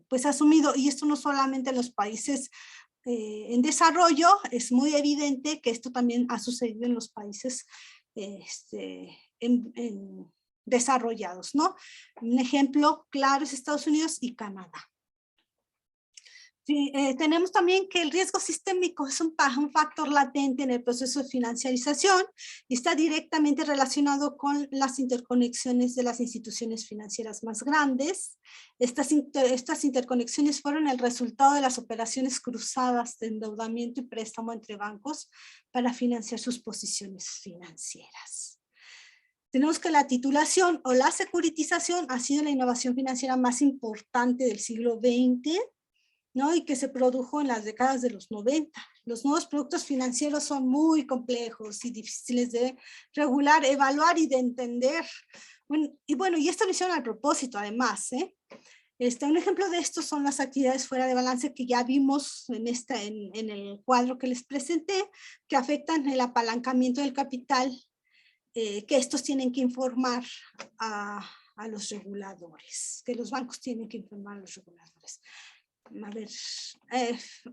pues asumido, y esto no solamente en los países en desarrollo, es muy evidente que esto también ha sucedido en los países en desarrollados, ¿no? Un ejemplo claro es Estados Unidos y Canadá. Sí, tenemos también que el riesgo sistémico es un factor latente en el proceso de financiarización y está directamente relacionado con las interconexiones de las instituciones financieras más grandes. Estas interconexiones fueron el resultado de las operaciones cruzadas de endeudamiento y préstamo entre bancos para financiar sus posiciones financieras. Tenemos que la titulación o la securitización ha sido la innovación financiera más importante del siglo XX, ¿no? Y que se produjo en las décadas de los 90. Los nuevos productos financieros son muy complejos y difíciles de regular, evaluar y de entender. Y esto lo hicieron al propósito, además, ¿eh? Un ejemplo de esto son las actividades fuera de balance que ya vimos en el cuadro que les presenté, que afectan el apalancamiento del capital, que estos tienen que informar a los reguladores, que los bancos tienen que informar a los reguladores. A ver,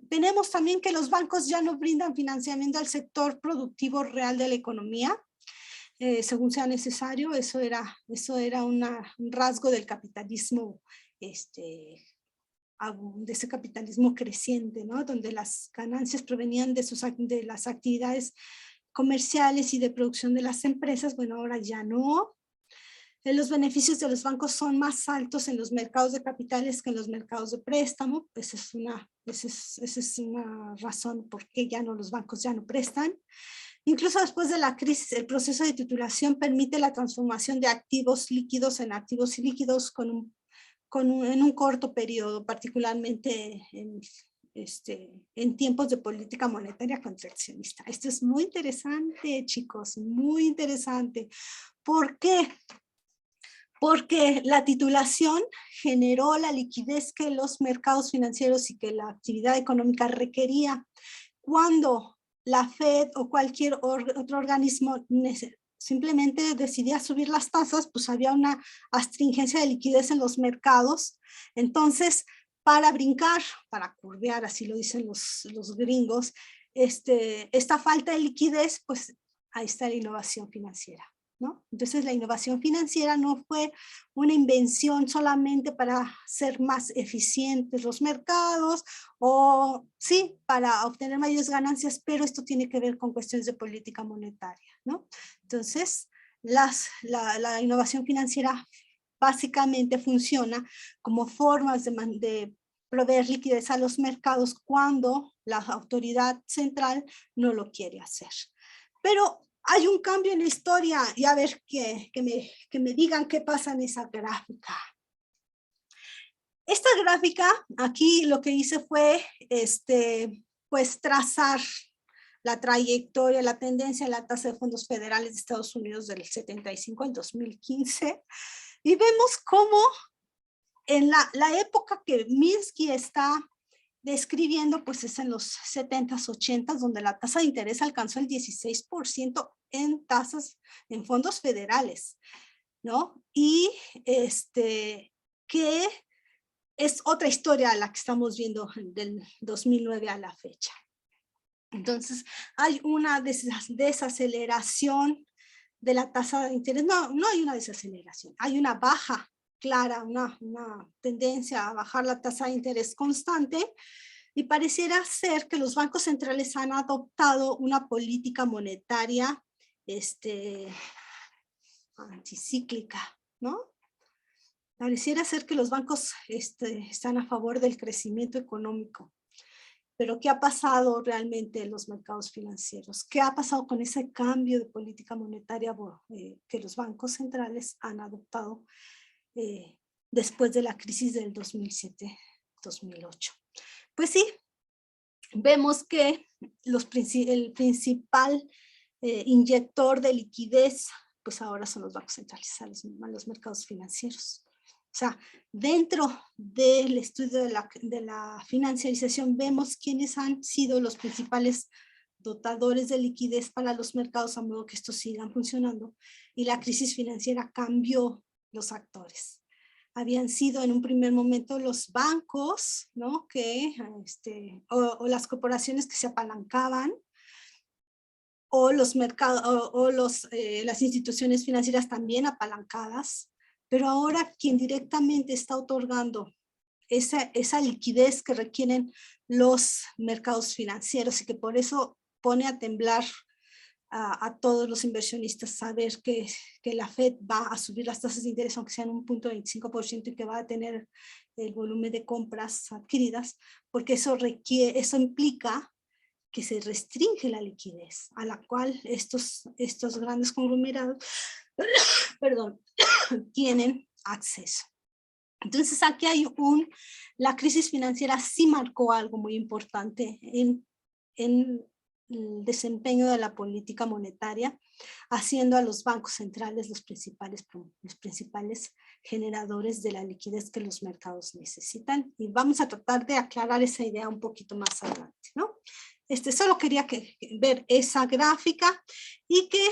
tenemos también que los bancos ya no brindan financiamiento al sector productivo real de la economía, según sea necesario. Eso era un rasgo del capitalismo, de ese capitalismo creciente, ¿no? Donde las ganancias provenían de las actividades comerciales y de producción de las empresas. Bueno, ahora ya no. Los beneficios de los bancos son más altos en los mercados de capitales que en los mercados de préstamo. Esa es una razón por qué los bancos ya no prestan. Incluso después de la crisis, el proceso de titulación permite la transformación de activos líquidos en activos ilíquidos en un corto periodo, particularmente en tiempos de política monetaria contraccionista. Esto es muy interesante, chicos, muy interesante. ¿Por qué? Porque la titulación generó la liquidez que los mercados financieros y que la actividad económica requería. Cuando la Fed o cualquier otro organismo simplemente decidía subir las tasas, pues había una astringencia de liquidez en los mercados. Entonces, para brincar, para curvear, así lo dicen los gringos, esta falta de liquidez, pues ahí está la innovación financiera, ¿no? Entonces la innovación financiera no fue una invención solamente para ser más eficientes los mercados o sí, para obtener mayores ganancias, pero esto tiene que ver con cuestiones de política monetaria, ¿no? Entonces la innovación financiera básicamente funciona como formas de proveer liquidez a los mercados cuando la autoridad central no lo quiere hacer. Pero hay un cambio en la historia y a ver que me digan qué pasa en esa gráfica. Esta gráfica, aquí lo que hice fue pues trazar la trayectoria, la tendencia de la tasa de fondos federales de Estados Unidos del 75 al 2015 y vemos cómo en la época que Minsky está describiendo, pues es en los 70s, 80s, donde la tasa de interés alcanzó el 16% en tasas, en fondos federales, ¿no? Y que es otra historia la que estamos viendo del 2009 a la fecha. Entonces, hay una desaceleración de la tasa de interés. No hay una desaceleración, hay una baja clara, una tendencia a bajar la tasa de interés constante y pareciera ser que los bancos centrales han adoptado una política monetaria anticíclica, ¿no? Pareciera ser que los bancos están a favor del crecimiento económico. Pero ¿qué ha pasado realmente en los mercados financieros? ¿Qué ha pasado con ese cambio de política monetaria que los bancos centrales han adoptado después de la crisis del 2007-2008? Pues sí, vemos que el principal inyector de liquidez, pues ahora son los bancos centrales a los mercados financieros. O sea, dentro del estudio de la financiarización vemos quiénes han sido los principales dotadores de liquidez para los mercados a modo que estos sigan funcionando. Y la crisis financiera cambió los actores. Habían sido en un primer momento los bancos, ¿no? O las corporaciones que se apalancaban, o los mercados, las instituciones financieras también apalancadas, pero ahora quien directamente está otorgando esa liquidez que requieren los mercados financieros, y que por eso pone a temblar a todos los inversionistas saber que la Fed va a subir las tasas de interés, aunque sean 1.25%, y que va a tener el volumen de compras adquiridas, porque eso implica que se restringe la liquidez a la cual estos grandes conglomerados perdón, tienen acceso. Entonces aquí hay la crisis financiera sí marcó algo muy importante en el desempeño de la política monetaria, haciendo a los bancos centrales los principales generadores de la liquidez que los mercados necesitan. Y vamos a tratar de aclarar esa idea un poquito más adelante, ¿no? Solo quería ver esa gráfica, y que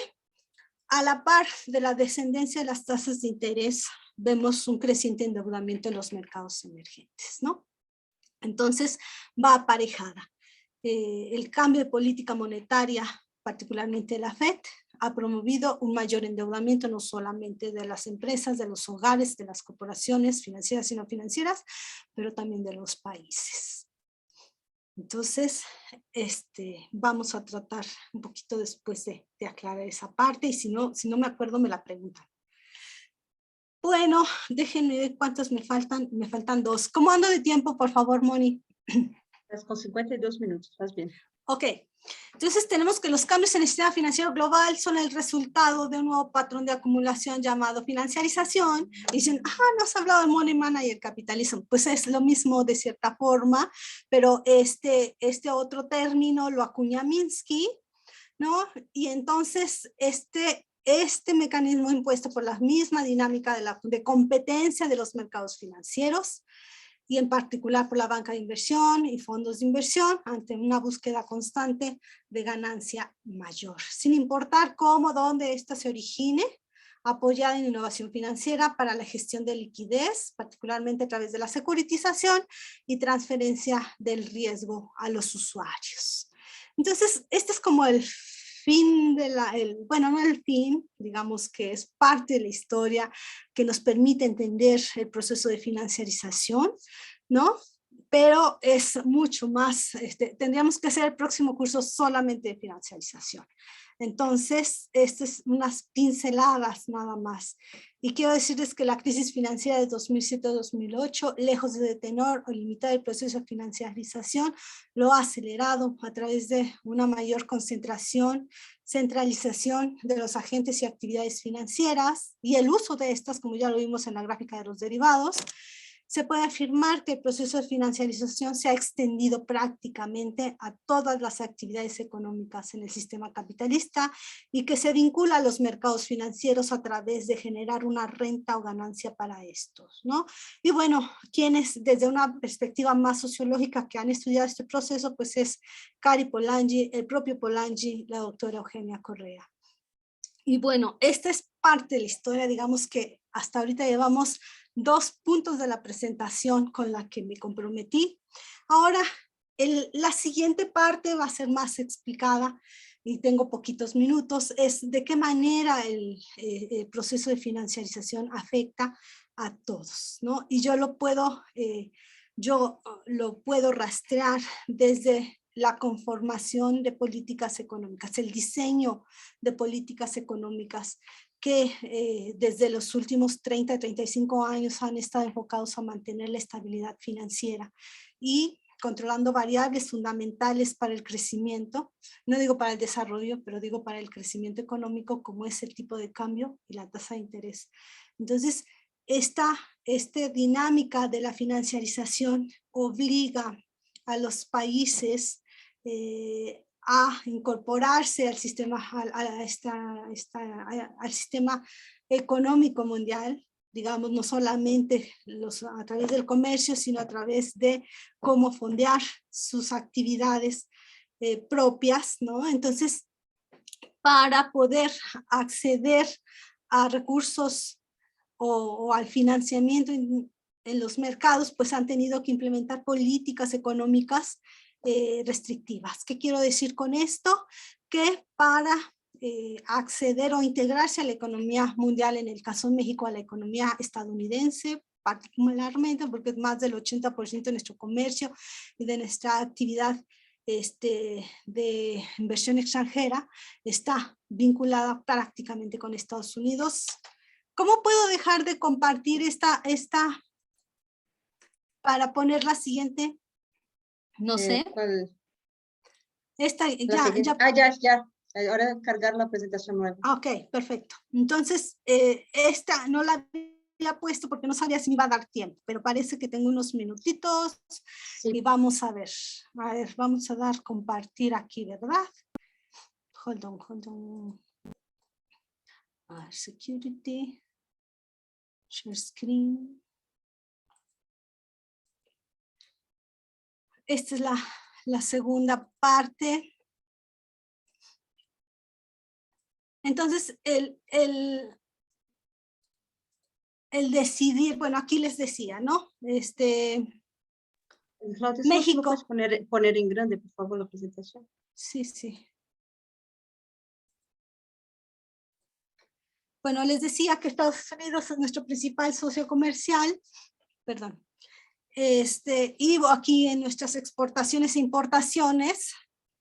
a la par de la descendencia de las tasas de interés, vemos un creciente endeudamiento en los mercados emergentes, ¿no? Entonces va aparejada. El cambio de política monetaria, particularmente la Fed, ha promovido un mayor endeudamiento no solamente de las empresas, de los hogares, de las corporaciones financieras y no financieras, pero también de los países. Entonces, vamos a tratar un poquito después de aclarar esa parte, y si no me acuerdo me la preguntan. Bueno, déjenme ver cuántos me faltan. Me faltan 2. ¿Cómo ando de tiempo, por favor, Moni? Estás con 52 minutos, estás bien. Ok, entonces tenemos que los cambios en el sistema financiero global son el resultado de un nuevo patrón de acumulación llamado financiarización. Y dicen, no has hablado del money manager capitalism. Pues es lo mismo de cierta forma, pero este otro término lo acuña Minsky, ¿no? Y entonces este mecanismo impuesto por la misma dinámica de competencia de los mercados financieros, y en particular por la banca de inversión y fondos de inversión, ante una búsqueda constante de ganancia mayor, sin importar cómo, dónde ésta se origine, apoyada en innovación financiera para la gestión de liquidez, particularmente a través de la securitización y transferencia del riesgo a los usuarios. Entonces, este es como el fin bueno, no el fin, digamos que es parte de la historia que nos permite entender el proceso de financiarización, ¿no? Pero es mucho más, tendríamos que hacer el próximo curso solamente de financiarización. Entonces, estas son unas pinceladas nada más. Y quiero decirles que la crisis financiera de 2007-2008, lejos de detener o limitar el proceso de financiarización, lo ha acelerado a través de una mayor concentración, centralización de los agentes y actividades financieras y el uso de estas, como ya lo vimos en la gráfica de los derivados. Se puede afirmar que el proceso de financiarización se ha extendido prácticamente a todas las actividades económicas en el sistema capitalista, y que se vincula a los mercados financieros a través de generar una renta o ganancia para estos, ¿no? Y bueno, quienes desde una perspectiva más sociológica que han estudiado este proceso, pues es Cari Polanyi, el propio Polanyi, la doctora Eugenia Correa. Y bueno, esta es parte de la historia, digamos que hasta ahorita llevamos 2 puntos de la presentación con la que me comprometí. Ahora, la siguiente parte va a ser más explicada, y tengo poquitos minutos, es de qué manera el proceso de financiarización afecta a todos, ¿no? Y yo lo puedo rastrear desde la conformación de políticas económicas, el diseño de políticas económicas que desde los últimos 30 a 35 años han estado enfocados a mantener la estabilidad financiera y controlando variables fundamentales para el crecimiento, no digo para el desarrollo, pero digo para el crecimiento económico, como es el tipo de cambio y la tasa de interés. Entonces, esta dinámica de la financiarización obliga a los países a incorporarse al sistema, al sistema económico mundial, digamos, no solamente a través del comercio, sino a través de cómo fondear sus actividades propias, ¿no? Entonces, para poder acceder a recursos o al financiamiento en los mercados, pues han tenido que implementar políticas económicas restrictivas. ¿Qué quiero decir con esto? Que para acceder o integrarse a la economía mundial, en el caso de México, a la economía estadounidense, particularmente porque es más del 80% de nuestro comercio y de nuestra actividad de inversión extranjera está vinculada prácticamente con Estados Unidos. ¿Cómo puedo dejar de compartir esta para poner la siguiente? No sé. ¿Cuál? Esta Ya. Ahora cargar la presentación nueva. Ok, perfecto. Entonces, esta no la había puesto porque no sabía si me iba a dar tiempo, pero parece que tengo unos minutitos y vamos a ver. A ver, vamos a dar compartir aquí, ¿verdad? Hold on. Security. Share screen. Esta es la segunda parte. Entonces, el decidir, bueno, aquí les decía, ¿no? Claudia, México. ¿puedes poner en grande, por favor, la presentación? Sí. Bueno, les decía que Estados Unidos es nuestro principal socio comercial, perdón. Y aquí en nuestras exportaciones e importaciones,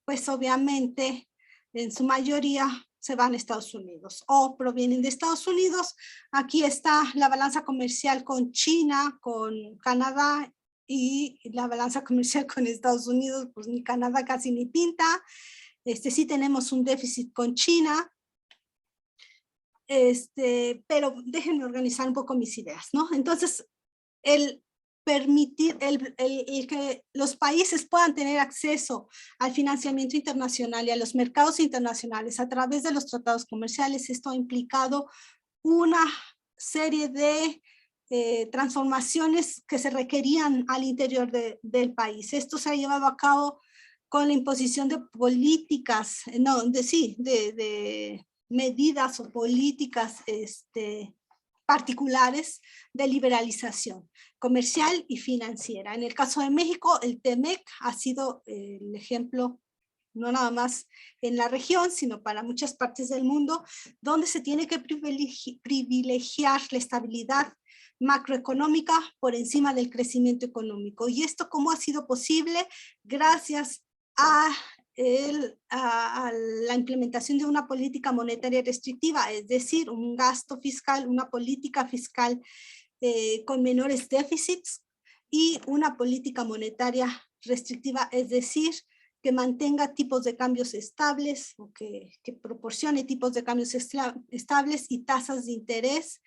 pues obviamente en su mayoría se van a Estados Unidos o provienen de Estados Unidos. Aquí está la balanza comercial con China, con Canadá, y la balanza comercial con Estados Unidos, pues ni Canadá casi ni pinta. Sí tenemos un déficit con China. Pero déjenme organizar un poco mis ideas, ¿no? Entonces, el permitir el que los países puedan tener acceso al financiamiento internacional y a los mercados internacionales a través de los tratados comerciales, esto ha implicado una serie de transformaciones que se requerían al interior del país. Esto se ha llevado a cabo con la imposición de políticas, de medidas o políticas particulares de liberalización comercial y financiera. En el caso de México, el TEMEC ha sido el ejemplo, no nada más en la región, sino para muchas partes del mundo, donde se tiene que privilegiar la estabilidad macroeconómica por encima del crecimiento económico. ¿Y esto cómo ha sido posible? Gracias a la implementación de una política monetaria restrictiva, es decir, un gasto fiscal, una política fiscal con menores déficits y una política monetaria restrictiva, es decir, que mantenga tipos de cambios estables o que proporcione tipos de cambios estables y tasas de interés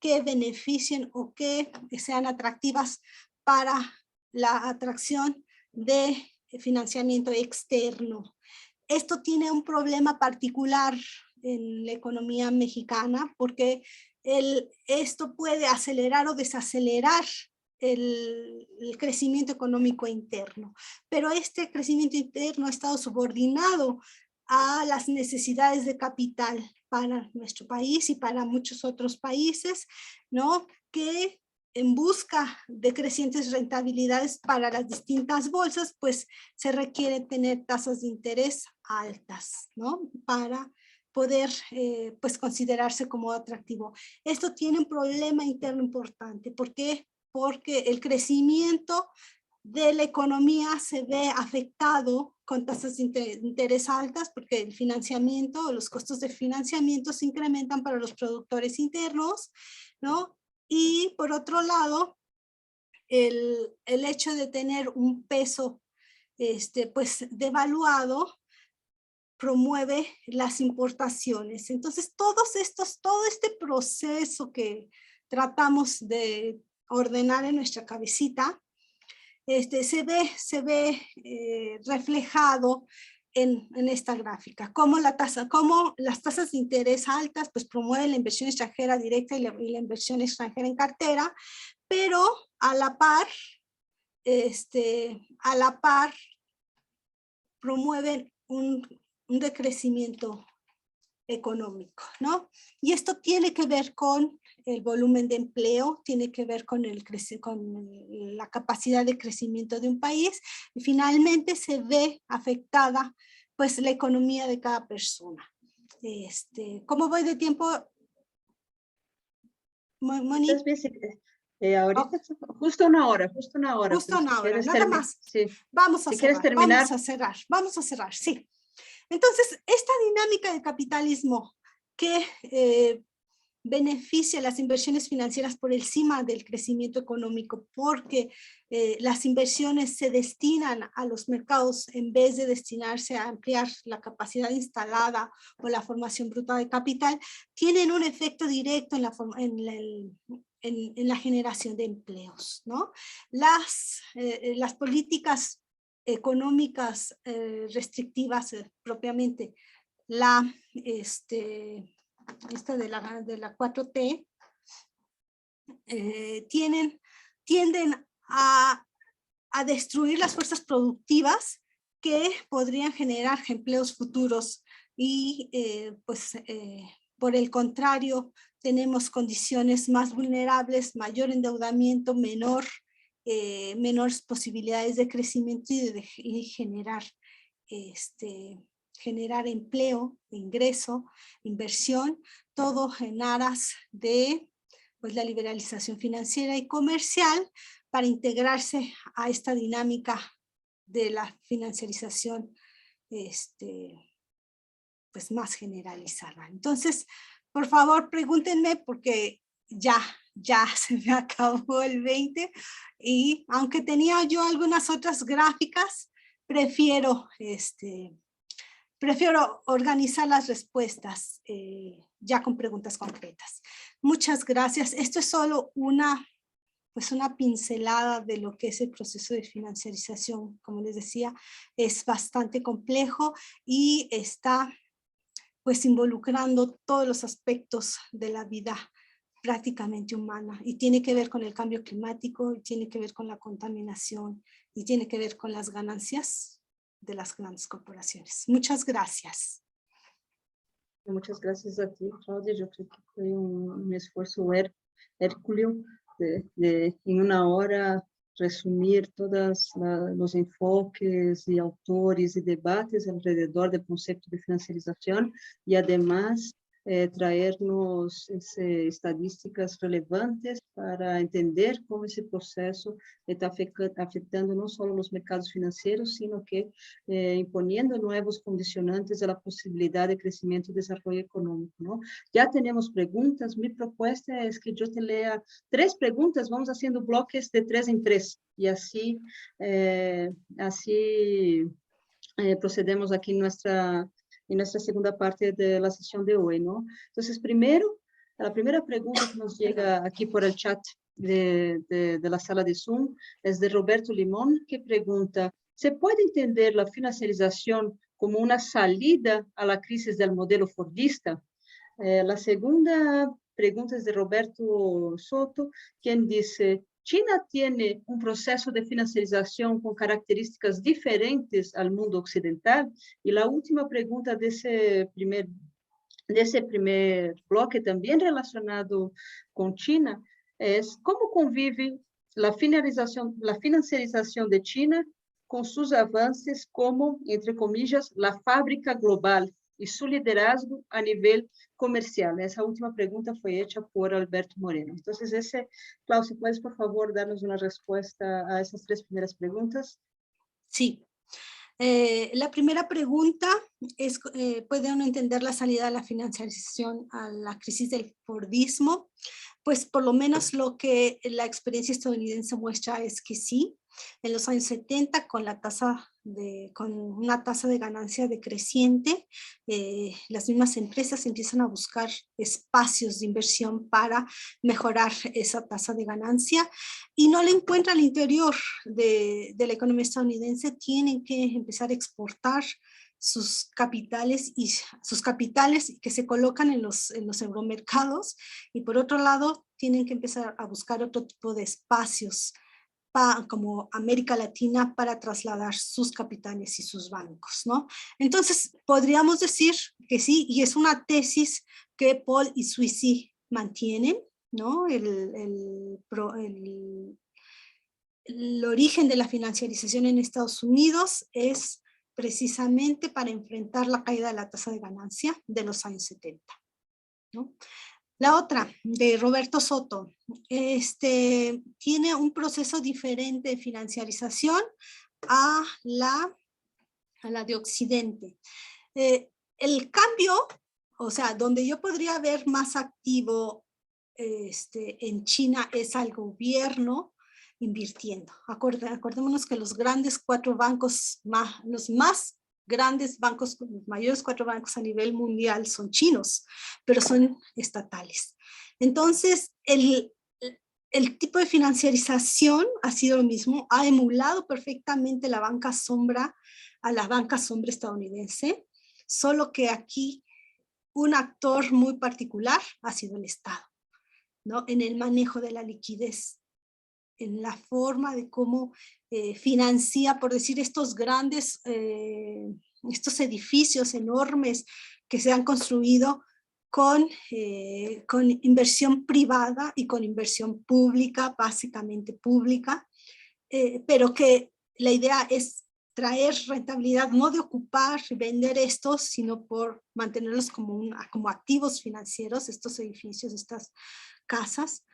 que beneficien o que sean atractivas para la atracción de financiamiento externo. Esto tiene un problema particular en la economía mexicana porque esto puede acelerar o desacelerar el crecimiento económico interno, pero este crecimiento interno ha estado subordinado a las necesidades de capital para nuestro país y para muchos otros países, ¿no? Que en busca de crecientes rentabilidades para las distintas bolsas, pues se requiere tener tasas de interés altas, ¿no? Para poder pues considerarse como atractivo. Esto tiene un problema interno importante. ¿Por qué? Porque el crecimiento de la economía se ve afectado con tasas de interés altas, porque el financiamiento, los costos de financiamiento se incrementan para los productores internos, ¿no? Y por otro lado, el hecho de tener un peso pues devaluado promueve las importaciones. Entonces, todo este proceso que tratamos de ordenar en nuestra cabecita, se ve reflejado en esta gráfica. Cómo las tasas de interés altas pues promueven la inversión extranjera directa y la inversión extranjera en cartera, pero a la par promueven un decrecimiento económico, ¿no? Y esto tiene que ver con el volumen de empleo, tiene que ver con la capacidad de crecimiento de un país, y finalmente se ve afectada pues la economía de cada persona. ¿Cómo voy de tiempo? Moni. Entonces, ahorita justo una hora, Justo pero una si hora, quieres nada más. sí. Vamos a Si cerrar, quieres terminar. vamos a cerrar, sí. Entonces, esta dinámica de capitalismo que beneficia las inversiones financieras por encima del crecimiento económico, porque las inversiones se destinan a los mercados en vez de destinarse a ampliar la capacidad instalada o la formación bruta de capital, tienen un efecto directo en la generación de empleos, ¿no? Las políticas económicas restrictivas propiamente, esta de la 4T, tienden a destruir las fuerzas productivas que podrían generar empleos futuros y por el contrario tenemos condiciones más vulnerables, mayor endeudamiento, menores posibilidades de crecimiento y generar empleo, ingreso, inversión, todo en aras de pues, la liberalización financiera y comercial para integrarse a esta dinámica de la financiarización pues, más generalizada. Entonces, por favor, pregúntenme porque ya se me acabó el 20 y aunque tenía yo algunas otras gráficas, prefiero organizar las respuestas ya con preguntas concretas. Muchas gracias. Esto es solo una pincelada de lo que es el proceso de financiarización. Como les decía, es bastante complejo y está pues involucrando todos los aspectos de la vida prácticamente humana y tiene que ver con el cambio climático, y tiene que ver con la contaminación y tiene que ver con las ganancias de las grandes corporaciones. Muchas gracias. Muchas gracias a ti, Claudia. Yo creo que fue un esfuerzo hercúleo de en una hora resumir todos los enfoques y autores y debates alrededor del concepto de financiarización y además traernos estadísticas relevantes para entender cómo ese proceso está afectando no solo los mercados financieros, sino que imponiendo nuevos condicionantes a la posibilidad de crecimiento y desarrollo económico, ¿no? Ya tenemos preguntas. Mi propuesta es que yo te lea 3 preguntas, vamos haciendo bloques de 3 en 3 y así procedemos aquí en nuestra segunda parte de la sesión de hoy, ¿no? Entonces, la primera pregunta que nos llega aquí por el chat de la sala de Zoom es de Roberto Limón, que pregunta: ¿se puede entender la financiarización como una salida a la crisis del modelo fordista? La segunda pregunta es de Roberto Soto, quien dice: ¿China tiene un proceso de financiarización con características diferentes al mundo occidental? Y la última pregunta de ese primer bloque, también relacionado con China, es: ¿cómo convive la financiarización de China con sus avances como, entre comillas, la fábrica global y su liderazgo a nivel comercial? Esa última pregunta fue hecha por Alberto Moreno. Entonces, Klaus, ¿puedes por favor darnos una respuesta a esas 3 primeras preguntas? Sí. La primera pregunta es, ¿puede uno entender la salida de la financiarización a la crisis del Fordismo? Pues por lo menos lo que la experiencia estadounidense muestra es que sí. En los años 70, con una tasa de ganancia decreciente, las mismas empresas empiezan a buscar espacios de inversión para mejorar esa tasa de ganancia y no la encuentran al interior de la economía estadounidense. Tienen que empezar a exportar sus capitales que se colocan en los euromercados, y por otro lado tienen que empezar a buscar otro tipo de espacios como América Latina para trasladar sus capitales y sus bancos, ¿no? Entonces podríamos decir que sí, y es una tesis que Paul y Sweezy mantienen, ¿no? El origen de la financiarización en Estados Unidos es precisamente para enfrentar la caída de la tasa de ganancia de los años 70, ¿no? La otra, de Roberto Soto, tiene un proceso diferente de financiarización a la de Occidente. El cambio, o sea, donde yo podría ver más activo en China es al gobierno invirtiendo. Acordémonos que los grandes 4 bancos, los más grandes bancos, los mayores 4 bancos a nivel mundial son chinos, pero son estatales. Entonces, el tipo de financiarización ha sido lo mismo, ha emulado perfectamente la banca sombra a la banca sombra estadounidense, solo que aquí un actor muy particular ha sido el Estado, ¿no? En el manejo de la liquidez, en la forma de cómo financia, por decir, estos grandes, estos edificios enormes que se han construido con inversión privada y con inversión pública, básicamente pública, pero que la idea es traer rentabilidad, no de ocupar y vender estos, sino por mantenerlos como activos financieros, estos edificios, estas casas.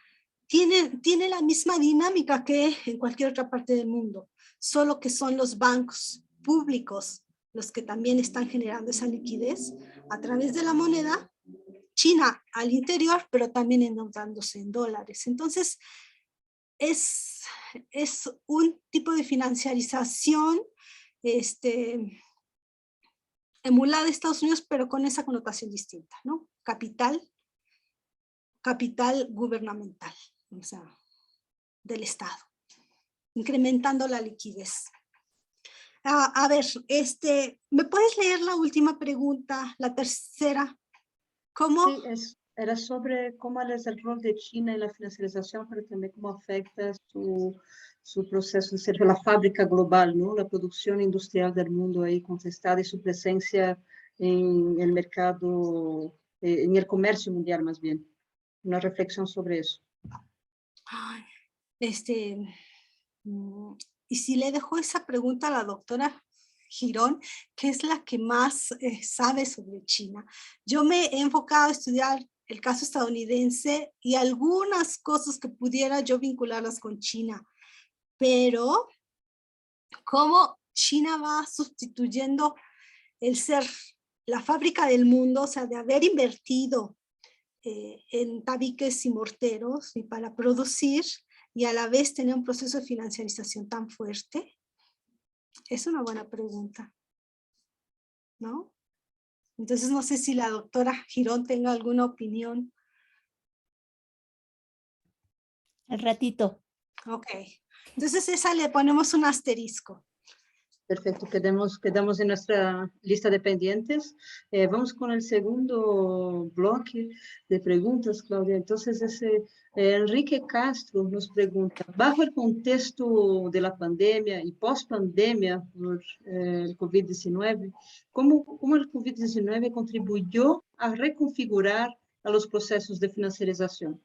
Tiene la misma dinámica que en cualquier otra parte del mundo, solo que son los bancos públicos los que también están generando esa liquidez a través de la moneda, China al interior, pero también endeudándose en dólares. Entonces, es un tipo de financiarización emulada de Estados Unidos, pero con esa connotación distinta, ¿no? Capital gubernamental, o sea, del Estado, incrementando la liquidez. A ver, ¿me puedes leer la última pregunta, la tercera? ¿Cómo? Sí, era sobre cómo es el rol de China en la financiarización, pero también cómo afecta su proceso de ser la fábrica global, ¿no? La producción industrial del mundo ahí contestada y su presencia en el mercado, en el comercio mundial más bien. Una reflexión sobre eso. Ay, y si le dejo esa pregunta a la doctora Girón, que es la que más sabe sobre China. Yo me he enfocado a estudiar el caso estadounidense y algunas cosas que pudiera yo vincularlas con China, pero cómo China va sustituyendo el ser la fábrica del mundo, o sea, de haber invertido en tabiques y morteros y para producir y a la vez tener un proceso de financiarización tan fuerte? Es una buena pregunta, ¿no? Entonces no sé si la doctora Girón tenga alguna opinión. Al ratito. Ok, entonces esa le ponemos un asterisco. Perfecto, quedamos en nuestra lista de pendientes. Vamos con el segundo bloque de preguntas, Claudia. Entonces, Enrique Castro nos pregunta, bajo el contexto de la pandemia y post-pandemia por el COVID-19, ¿cómo el COVID-19 contribuyó a reconfigurar a los procesos de financiarización?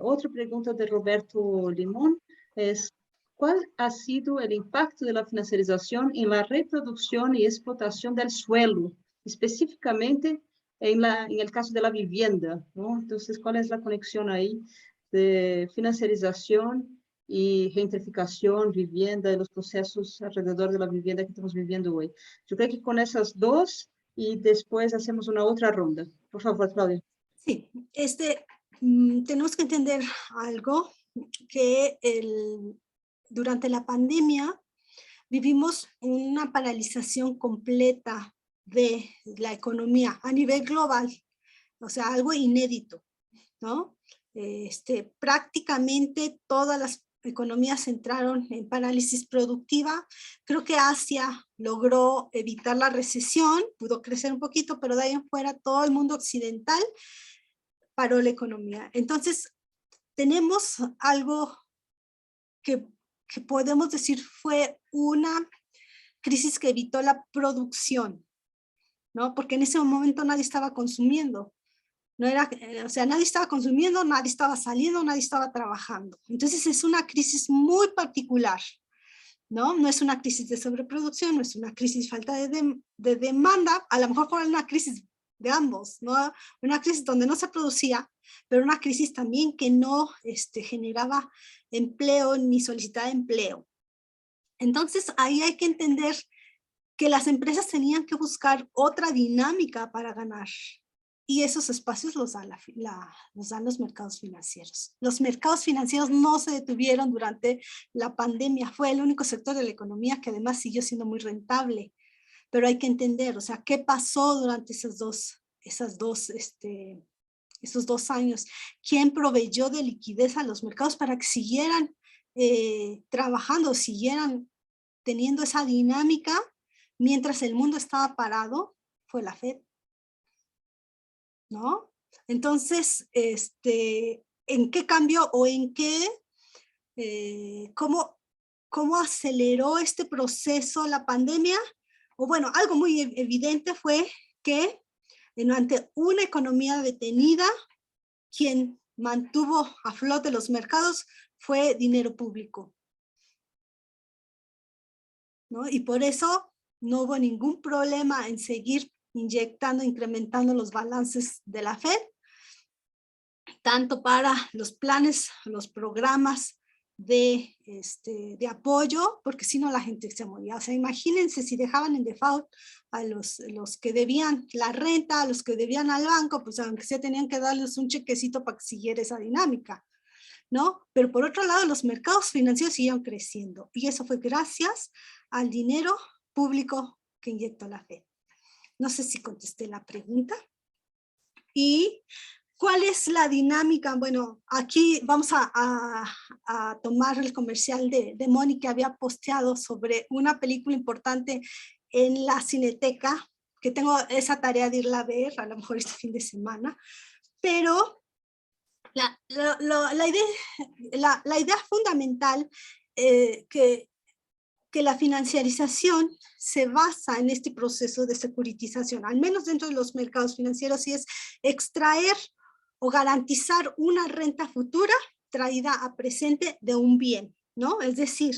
Otra pregunta de Roberto Limón es, ¿cuál ha sido el impacto de la financiarización en la reproducción y explotación del suelo, específicamente en el caso de la vivienda, ¿no? Entonces, ¿cuál es la conexión ahí de financiarización y gentrificación, vivienda y los procesos alrededor de la vivienda que estamos viviendo hoy? Yo creo que con esas dos y después hacemos una otra ronda. Por favor, Claudia. Sí, tenemos que entender algo, que durante la pandemia vivimos una paralización completa de la economía a nivel global, o sea, algo inédito, ¿no? Prácticamente todas las economías entraron en parálisis productiva. Creo que Asia logró evitar la recesión, pudo crecer un poquito, pero de ahí en fuera todo el mundo occidental paró la economía. Entonces, tenemos algo que podemos decir fue una crisis que evitó la producción, ¿no? Porque en ese momento nadie estaba consumiendo. No era, o sea, nadie estaba consumiendo, nadie estaba saliendo, nadie estaba trabajando. Entonces es una crisis muy particular, ¿no? No es una crisis de sobreproducción, no es una crisis de falta de demanda, a lo mejor fue una crisis de ambos, ¿no? Una crisis donde no se producía, pero una crisis también que no generaba empleo ni solicitaba empleo. Entonces ahí hay que entender que las empresas tenían que buscar otra dinámica para ganar. Y esos espacios los dan los mercados financieros. Los mercados financieros no se detuvieron durante la pandemia. Fue el único sector de la economía que además siguió siendo muy rentable. Pero hay que entender, o sea, qué pasó durante esos dos años. ¿Quién proveyó de liquidez a los mercados para que siguieran trabajando, siguieran teniendo esa dinámica mientras el mundo estaba parado? Fue la Fed, ¿no? Entonces, ¿en qué cambió o en qué, cómo aceleró este proceso la pandemia? O bueno, algo muy evidente fue que ante una economía detenida, quien mantuvo a flote los mercados fue dinero público, ¿no? Y por eso no hubo ningún problema en seguir inyectando, incrementando los balances de la Fed, tanto para los planes, los programas de apoyo, porque si no la gente se moría. O sea, imagínense si dejaban en default a los que debían la renta, a los que debían al banco, pues aunque sea tenían que darles un chequecito para que siguiera esa dinámica, ¿no? Pero por otro lado, los mercados financieros siguieron creciendo, y eso fue gracias al dinero público que inyectó la Fed. No sé si contesté la pregunta. ¿Y cuál es la dinámica? Bueno, aquí vamos a tomar el comercial de Moni, que había posteado sobre una película importante en la Cineteca, que tengo esa tarea de irla a ver, a lo mejor este fin de semana, pero la idea fundamental que la financiarización se basa en este proceso de securitización, al menos dentro de los mercados financieros, y es extraer o garantizar una renta futura traída a presente de un bien, ¿no? Es decir,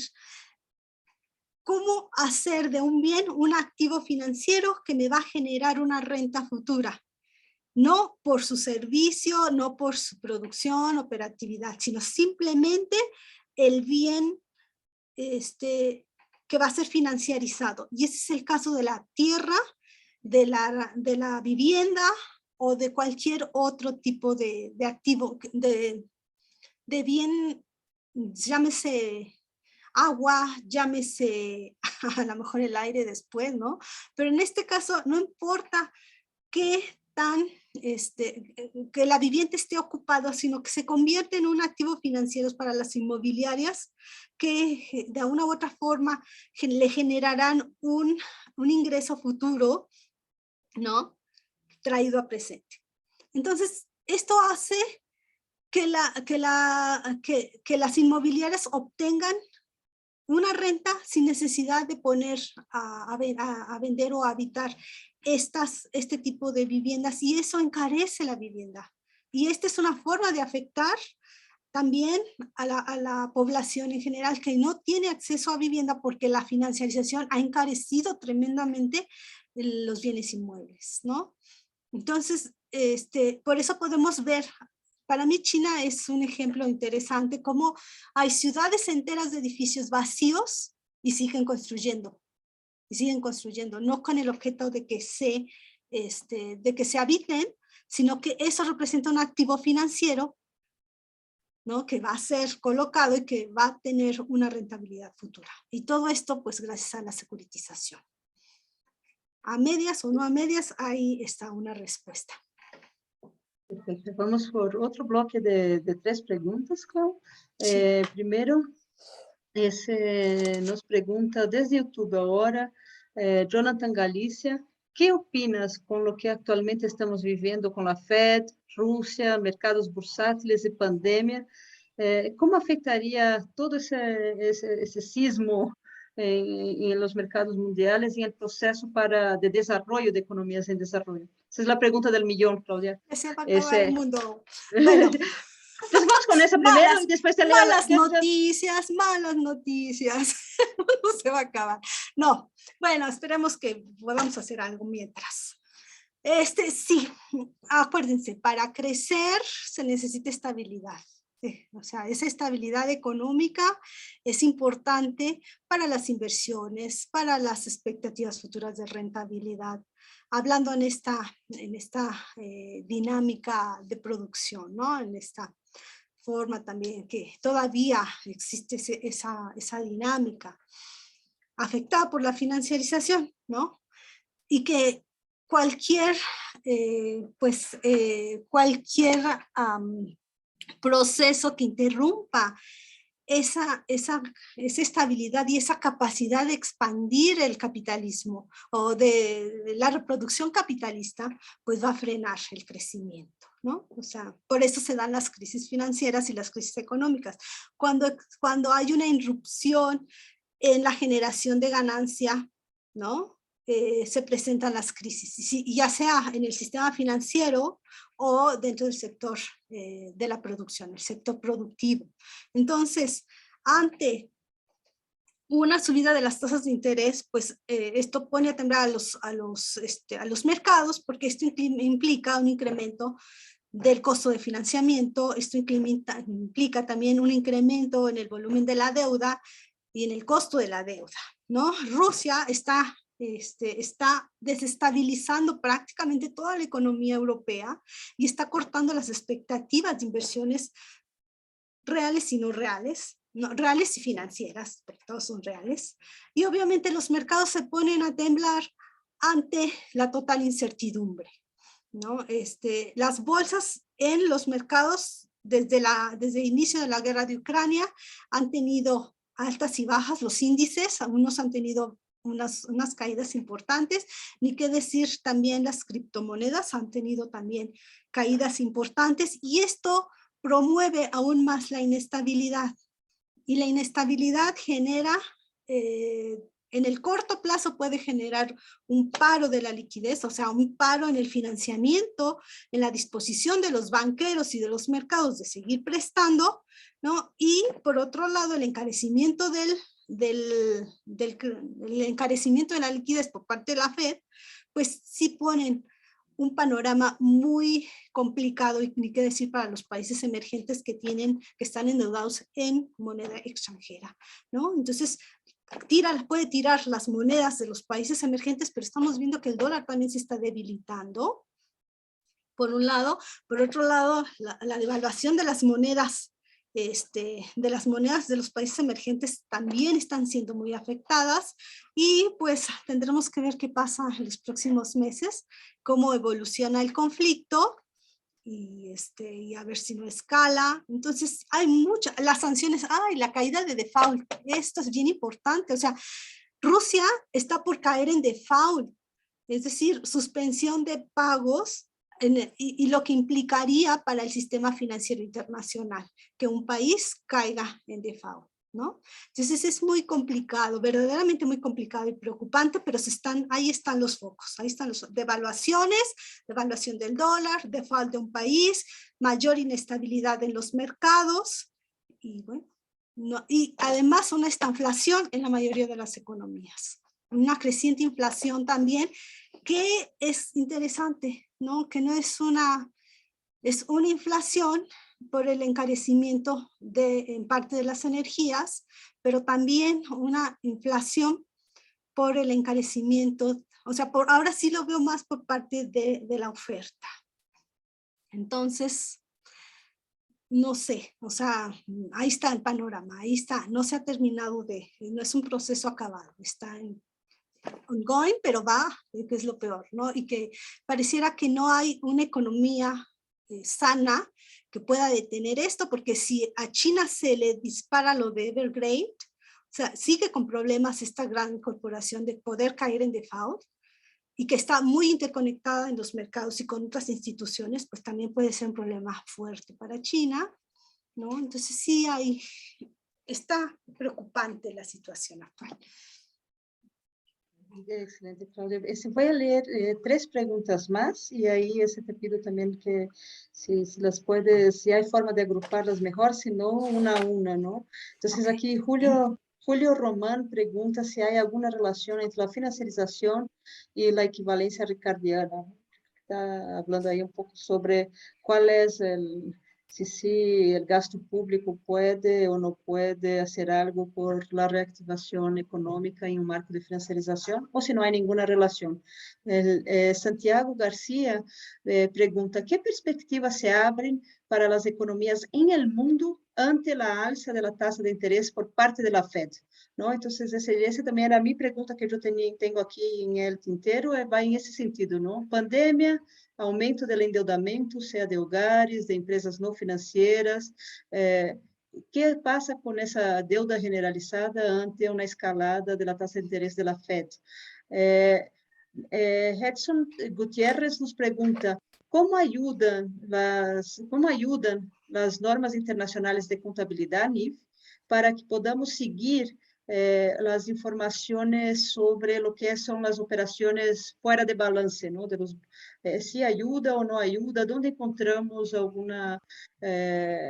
¿cómo hacer de un bien un activo financiero que me va a generar una renta futura? No por su servicio, no por su producción, operatividad, sino simplemente el bien que va a ser financiarizado. Y ese es el caso de la tierra, de la vivienda o de cualquier otro tipo de activo, de bien, llámese agua, llámese a lo mejor el aire después, ¿no? Pero en este caso no importa qué tan, que la vivienda esté ocupada, sino que se convierte en un activo financiero para las inmobiliarias que de una u otra forma le generarán un ingreso futuro, ¿no? Traído a presente. Entonces, esto hace que las inmobiliarias obtengan una renta sin necesidad de poner a vender o a habitar este tipo de viviendas, y eso encarece la vivienda. Y esta es una forma de afectar también a la población en general, que no tiene acceso a vivienda porque la financiarización ha encarecido tremendamente los bienes inmuebles, ¿no? Entonces, por eso podemos ver, para mí China es un ejemplo interesante, cómo hay ciudades enteras de edificios vacíos y siguen construyendo, no con el objeto de que se habiten, sino que eso representa un activo financiero, ¿no? Que va a ser colocado y que va a tener una rentabilidad futura. Y todo esto, pues, gracias a la securitización. A medias o no a medias, ahí está una respuesta. Perfecto. Vamos por otro bloque de 3 preguntas, Clau. Sí. Primero, nos pregunta desde YouTube ahora, Jonathan Galicia, ¿qué opinas con lo que actualmente estamos viviendo con la Fed, Rusia, mercados bursátiles y pandemia? ¿Cómo afectaría todo ese sismo en los mercados mundiales y el proceso de desarrollo de economías en desarrollo? Esa es la pregunta del millón, Claudia. Se va a acabar el mundo. Bueno, pues vamos con esa primero y después te leo malas noticias, malas noticias. No se va a acabar. No, bueno, esperemos que podamos hacer algo mientras. Sí, acuérdense, para crecer se necesita estabilidad. O sea, esa estabilidad económica es importante para las inversiones, para las expectativas futuras de rentabilidad, hablando en esta dinámica de producción, ¿no? En esta forma también que todavía existe esa dinámica afectada por la financiarización, ¿no? Y que cualquier proceso que interrumpa esa estabilidad y esa capacidad de expandir el capitalismo o de la reproducción capitalista, pues va a frenar el crecimiento, ¿no? O sea, por eso se dan las crisis financieras y las crisis económicas. Cuando hay una irrupción en la generación de ganancia, ¿no? Se presentan las crisis, ya sea en el sistema financiero o dentro del sector de la producción, el sector productivo. Entonces, ante una subida de las tasas de interés, pues esto pone a temblar a los mercados, porque esto implica un incremento del costo de financiamiento, esto implica también un incremento en el volumen de la deuda y en el costo de la deuda, ¿no? Rusia está desestabilizando prácticamente toda la economía europea y está cortando las expectativas de inversiones reales y no reales, reales y financieras, porque todos son reales, y obviamente los mercados se ponen a temblar ante la total incertidumbre, ¿no? Las bolsas en los mercados desde el inicio de la guerra de Ucrania han tenido altas y bajas, los índices, algunos han tenido unas caídas importantes, ni qué decir también las criptomonedas han tenido también caídas importantes, y esto promueve aún más la inestabilidad, y la inestabilidad genera, en el corto plazo puede generar un paro de la liquidez, o sea, un paro en el financiamiento, en la disposición de los banqueros y de los mercados de seguir prestando, ¿no? Y por otro lado, el encarecimiento el encarecimiento de la liquidez por parte de la Fed, pues sí ponen un panorama muy complicado, y ni qué decir para los países emergentes que están endeudados en moneda extranjera, ¿no? Entonces, puede tirar las monedas de los países emergentes, pero estamos viendo que el dólar también se está debilitando, por un lado. Por otro lado, la devaluación de las monedas de los países emergentes también están siendo muy afectadas, y pues tendremos que ver qué pasa en los próximos meses, cómo evoluciona el conflicto, y a ver si no escala. Entonces hay las sanciones, la caída de default, esto es bien importante, o sea, Rusia está por caer en default, es decir, suspensión de pagos, y lo que implicaría para el sistema financiero internacional, que un país caiga en default, ¿no? Entonces es muy complicado, verdaderamente muy complicado y preocupante, pero ahí están los focos, ahí están las devaluaciones, devaluación del dólar, default de un país, mayor inestabilidad en los mercados, y bueno, y además una estanflación en la mayoría de las economías, una creciente inflación también, que es interesante, ¿no? Que no es es una inflación por el encarecimiento en parte de las energías, pero también una inflación por el encarecimiento, o sea, ahora sí lo veo más por parte de la oferta. Entonces, no sé, o sea, ahí está el panorama, ahí está, no se ha terminado no es un proceso acabado, está ongoing, pero que es lo peor, ¿no? Y que pareciera que no hay una economía sana que pueda detener esto, porque si a China se le dispara lo de Evergrande, o sea, sigue con problemas esta gran corporación de poder caer en default, y que está muy interconectada en los mercados y con otras instituciones, pues también puede ser un problema fuerte para China, ¿no? Entonces sí hay está preocupante la situación actual. Excelente, Claudia. Voy a leer 3 preguntas más y ahí te pido también que si las puedes, si hay forma de agruparlas mejor, si no, una a una, ¿no? Entonces aquí Julio Román pregunta si hay alguna relación entre la financiarización y la equivalencia ricardiana. Está hablando ahí un poco sobre cuál es si el gasto público puede o no puede hacer algo por la reactivación económica en un marco de financiarización, o si no hay ninguna relación. Santiago García pregunta, ¿qué perspectivas se abren para las economías en el mundo ante la alza de la tasa de interés por parte de la Fed? ¿No? Entonces, esa también era mi pregunta que yo tengo aquí en el tintero, va en ese sentido, ¿no? Pandemia, aumento do endeudamento, seja de hogares, de empresas não financeiras. O que passa com essa deuda generalizada ante uma escalada da taxa de interesse da Fed? Edson Gutiérrez nos pergunta como ayudan as normas internacionais de contabilidade, NIF, para que podamos seguir las informaciones sobre lo que son las operaciones fuera de balance, ¿no? Si ayuda o no ayuda, ¿dónde encontramos alguna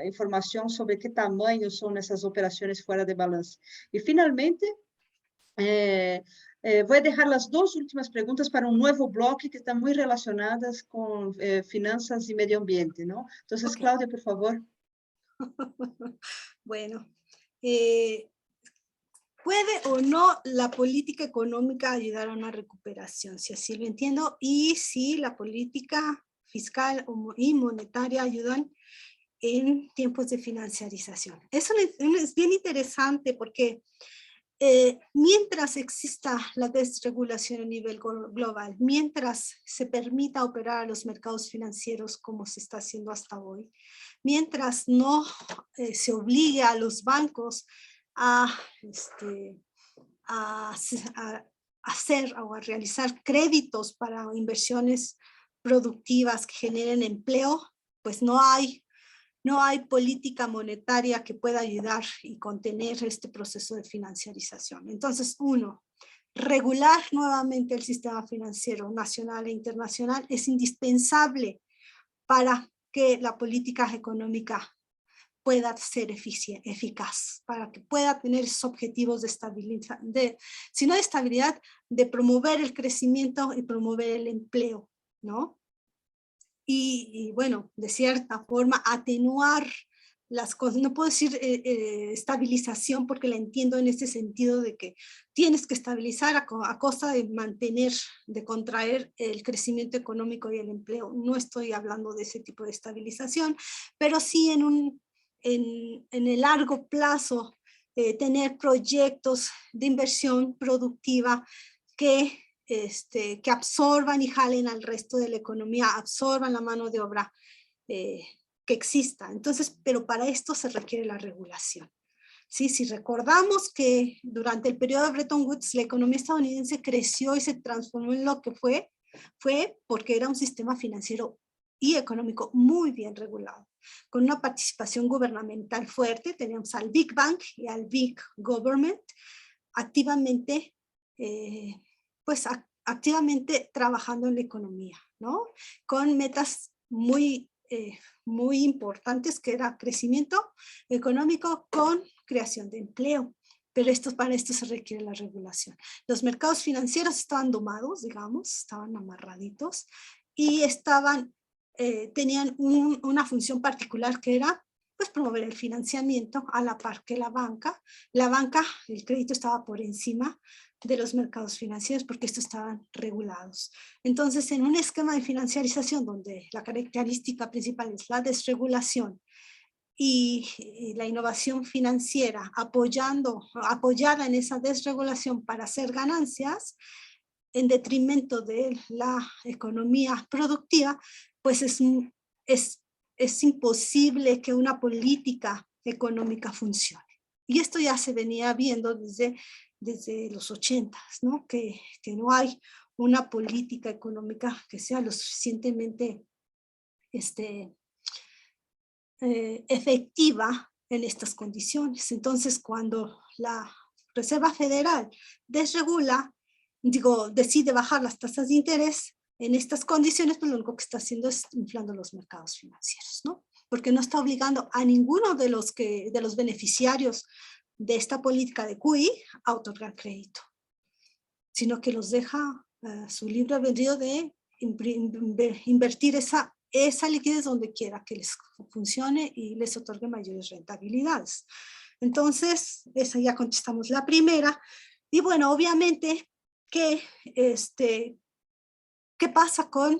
información sobre qué tamaño son esas operaciones fuera de balance? Y finalmente, voy a dejar las 2 últimas preguntas para un nuevo bloque que están muy relacionadas con finanzas y medio ambiente, ¿no? Entonces, Okay. Claudia, por favor. Bueno, ¿puede o no la política económica ayudar a una recuperación? Si así lo entiendo, y si la política fiscal y monetaria ayudan en tiempos de financiarización. Eso es bien interesante porque mientras exista la desregulación a nivel global, mientras se permita operar a los mercados financieros como se está haciendo hasta hoy, mientras no se obligue a los bancos a hacer o a realizar créditos para inversiones productivas que generen empleo, pues no hay política monetaria que pueda ayudar y contener este proceso de financiarización. Entonces, 1, regular nuevamente el sistema financiero nacional e internacional es indispensable para que la política económica pueda ser eficaz, para que pueda tener esos objetivos de estabilidad, si no de estabilidad, de promover el crecimiento y promover el empleo, ¿no? Y bueno, de cierta forma, atenuar las cosas. No puedo decir estabilización porque la entiendo en este sentido de que tienes que estabilizar a costa de mantener, de contraer el crecimiento económico y el empleo. No estoy hablando de ese tipo de estabilización, pero sí en el largo plazo tener proyectos de inversión productiva que absorban y jalen al resto de la economía, absorban la mano de obra que exista. Entonces, pero para esto se requiere la regulación. ¿Sí? Si recordamos que durante el periodo de Bretton Woods la economía estadounidense creció y se transformó en lo que fue porque era un sistema financiero y económico muy bien regulado, con una participación gubernamental fuerte. Teníamos al Big Bank y al Big Government activamente activamente trabajando en la economía, ¿no? Con metas muy importantes, que era crecimiento económico con creación de empleo. Pero para esto se requiere la regulación. Los mercados financieros estaban domados, digamos, estaban amarraditos y tenían una función particular que era pues promover el financiamiento a la par que la banca. El crédito estaba por encima de los mercados financieros porque estos estaban regulados. Entonces, en un esquema de financiarización donde la característica principal es la desregulación y la innovación financiera apoyada en esa desregulación para hacer ganancias en detrimento de la economía productiva, pues es imposible que una política económica funcione. Y esto ya se venía viendo desde los 80s, ¿no? Que no hay una política económica que sea lo suficientemente efectiva en estas condiciones. Entonces, cuando la Reserva Federal desregula, decide bajar las tasas de interés en estas condiciones, pues lo único que está haciendo es inflando los mercados financieros, ¿no? Porque no está obligando a ninguno de los beneficiarios de esta política de QE a otorgar crédito, sino que los deja su libre albedrío de invertir esa liquidez donde quiera que les funcione y les otorgue mayores rentabilidades. Entonces, esa ya contestamos la primera. Y bueno, obviamente, ¿qué pasa con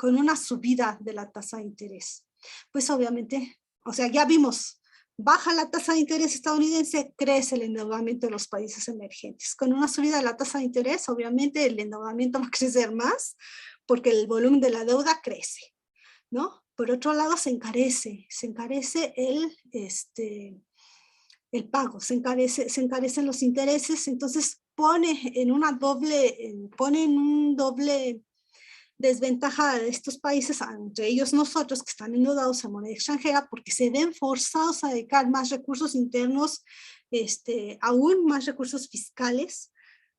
una subida de la tasa de interés? Pues obviamente, o sea, ya vimos, baja la tasa de interés estadounidense, crece el endeudamiento de los países emergentes. Con una subida de la tasa de interés, obviamente el endeudamiento va a crecer más porque el volumen de la deuda crece, ¿no? Por otro lado, se encarece el pago, se encarecen los intereses, entonces pone en un doble desventaja de estos países, entre ellos nosotros que están endeudados en moneda extranjera, porque se ven forzados a dedicar más recursos internos, aún más recursos fiscales,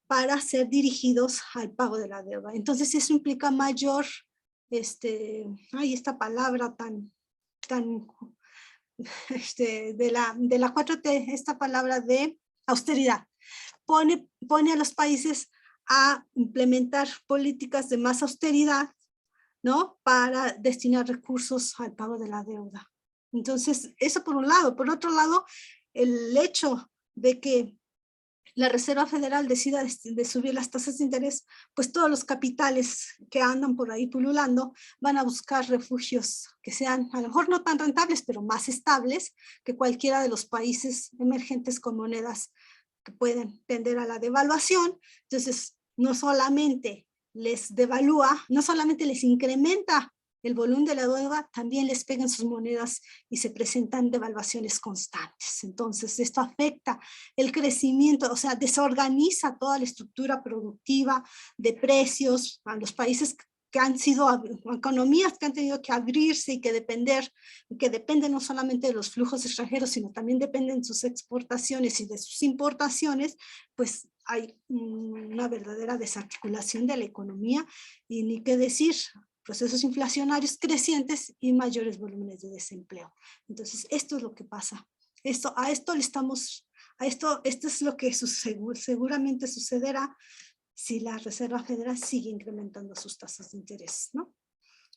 para ser dirigidos al pago de la deuda. Entonces eso implica mayor, esta palabra tan de la 4T, esta palabra de austeridad, pone a los países a implementar políticas de más austeridad, ¿no? Para destinar recursos al pago de la deuda. Entonces, eso por un lado. Por otro lado, el hecho de que la Reserva Federal decida de subir las tasas de interés, pues todos los capitales que andan por ahí pululando van a buscar refugios que sean a lo mejor no tan rentables, pero más estables que cualquiera de los países emergentes con monedas que pueden tender a la devaluación. Entonces, no solamente les devalúa, no solamente les incrementa el volumen de la deuda, también les pegan sus monedas y se presentan devaluaciones constantes. Entonces, esto afecta el crecimiento, o sea, desorganiza toda la estructura productiva de precios a los países que han sido economías que han tenido que abrirse y que dependen no solamente de los flujos extranjeros, sino también dependen de sus exportaciones y de sus importaciones, pues hay una verdadera desarticulación de la economía y ni qué decir, procesos inflacionarios crecientes y mayores volúmenes de desempleo. Entonces, esto es lo que pasa. Esto es lo que seguramente sucederá si la Reserva Federal sigue incrementando sus tasas de interés, ¿no?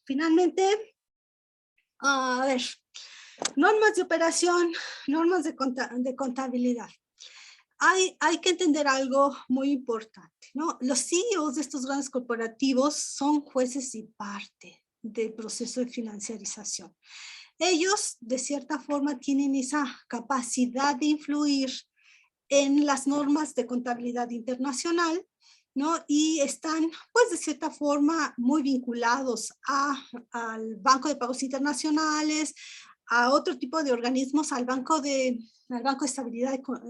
Finalmente, a ver, normas de operación, normas de contabilidad. Hay que entender algo muy importante, ¿no? Los CEOs de estos grandes corporativos son jueces y parte del proceso de financiarización. Ellos, de cierta forma, tienen esa capacidad de influir en las normas de contabilidad internacional, ¿no? Y están, pues, de cierta forma, muy vinculados al Banco de Pagos Internacionales, a otro tipo de organismos, al Banco de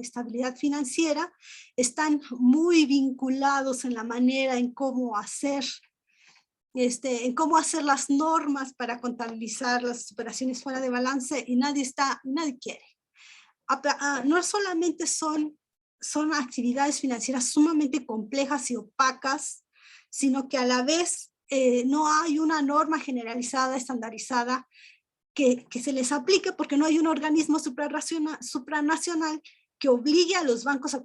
Estabilidad Financiera. Están muy vinculados en la manera en cómo hacer las normas para contabilizar las operaciones fuera de balance, y nadie quiere. No solamente son actividades financieras sumamente complejas y opacas, sino que a la vez no hay una norma generalizada, estandarizada, que se les aplique, porque no hay un organismo supranacional que obligue a los bancos a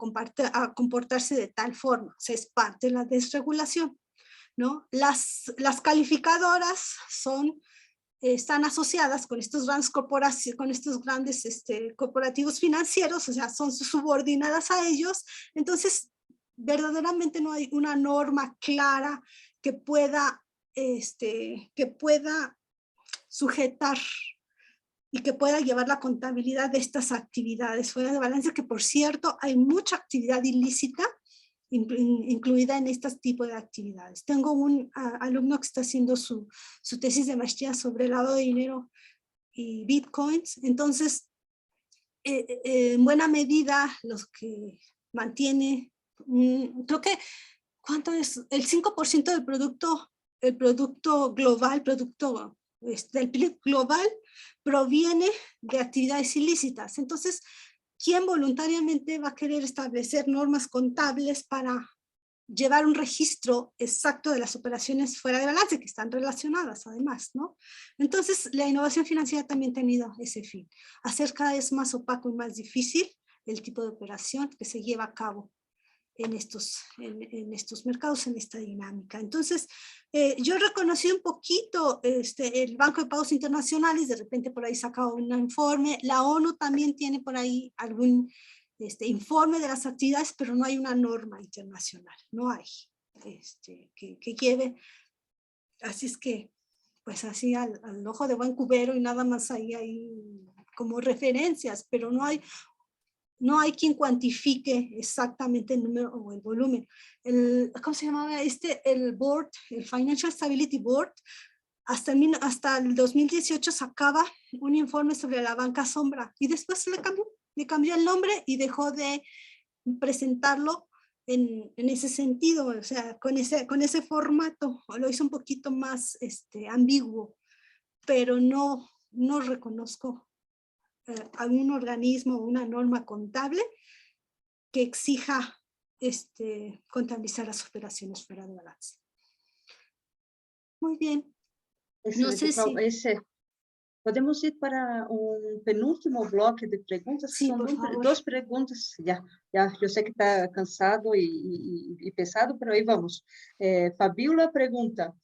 comportarse de tal forma. O sea, es parte de la desregulación, ¿no? Las calificadoras están asociadas con estos grandes corporativos financieros, o sea, son subordinadas a ellos. Entonces, verdaderamente no hay una norma clara que pueda sujetar y que pueda llevar la contabilidad de estas actividades fuera de balance, que por cierto hay mucha actividad ilícita incluida en este tipo de actividades. Tengo un alumno que está haciendo su tesis de maestría sobre lavado de dinero y bitcoins. Entonces, en buena medida, los que mantiene, creo que, ¿cuánto es? El 5% del producto global, del PIB global, proviene de actividades ilícitas. Entonces, ¿quién voluntariamente va a querer establecer normas contables para llevar un registro exacto de las operaciones fuera de balance, que están relacionadas además, ¿no? Entonces, la innovación financiera también ha tenido ese fin, hacer cada vez más opaco y más difícil el tipo de operación que se lleva a cabo en estos mercados, en esta dinámica. Entonces, yo reconocí un poquito el Banco de Pagos Internacionales, de repente por ahí sacaba un informe, la ONU también tiene por ahí algún informe de las actividades, pero no hay una norma internacional, no hay que lleve. Así es que, pues así al ojo de buen cubero y nada más ahí hay como referencias, pero no hay quien cuantifique exactamente el número o el volumen. ¿Cómo se llamaba el board, el Financial Stability Board? Hasta el 2018 sacaba un informe sobre la banca sombra y después le cambió el nombre y dejó de presentarlo en ese sentido, o sea, con ese formato, lo hizo un poquito más ambiguo, pero no reconozco algún organismo o una norma contable que exija contabilizar las operaciones fuera de balance. Muy bien. No sé si... Podemos ir para un penúltimo bloque de preguntas. Sí, Son por favor. dos preguntas. Ya, yo sé que está cansado y pesado, pero ahí vamos. Fabiola pregunta,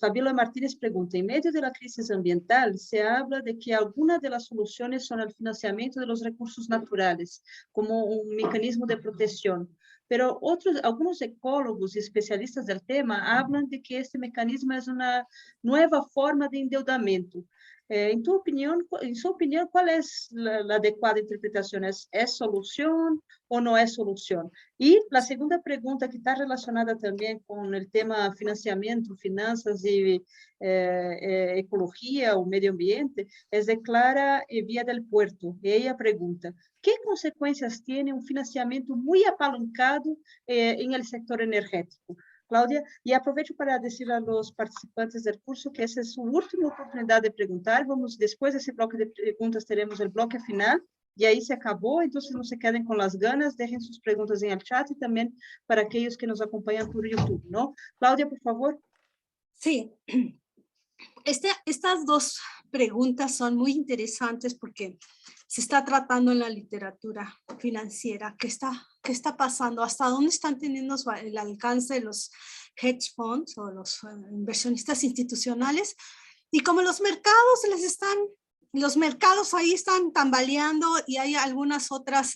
Fabiola Martínez pregunta, en medio de la crisis ambiental se habla de que algunas de las soluciones son el financiamiento de los recursos naturales como un mecanismo de protección. Pero algunos ecólogos y especialistas del tema hablan de que este mecanismo es una nueva forma de endeudamiento. En su opinión, ¿cuál es la adecuada interpretación? ¿Es solución o no es solución? Y la segunda pregunta, que está relacionada también con el tema financiamiento, finanzas y ecología o medio ambiente, es de Clara Vía del Puerto. Y ella pregunta, ¿qué consecuencias tiene un financiamiento muy apalancado en el sector energético? Cláudia, y aprovecho para decir a los participantes del curso que esa es su última oportunidad de preguntar. Después de ese bloque de preguntas, tenemos el bloque final, y ahí se acabó, entonces no se queden con las ganas, dejen sus preguntas en el chat, y también para aquellos que nos acompañan por YouTube, ¿no? Cláudia, por favor. Sí, estas dos preguntas son muy interesantes porque se está tratando en la literatura financiera. ¿Qué está pasando? ¿Hasta dónde están teniendo el alcance de los hedge funds o los inversionistas institucionales? Y como los mercados ahí están tambaleando y hay algunas otras,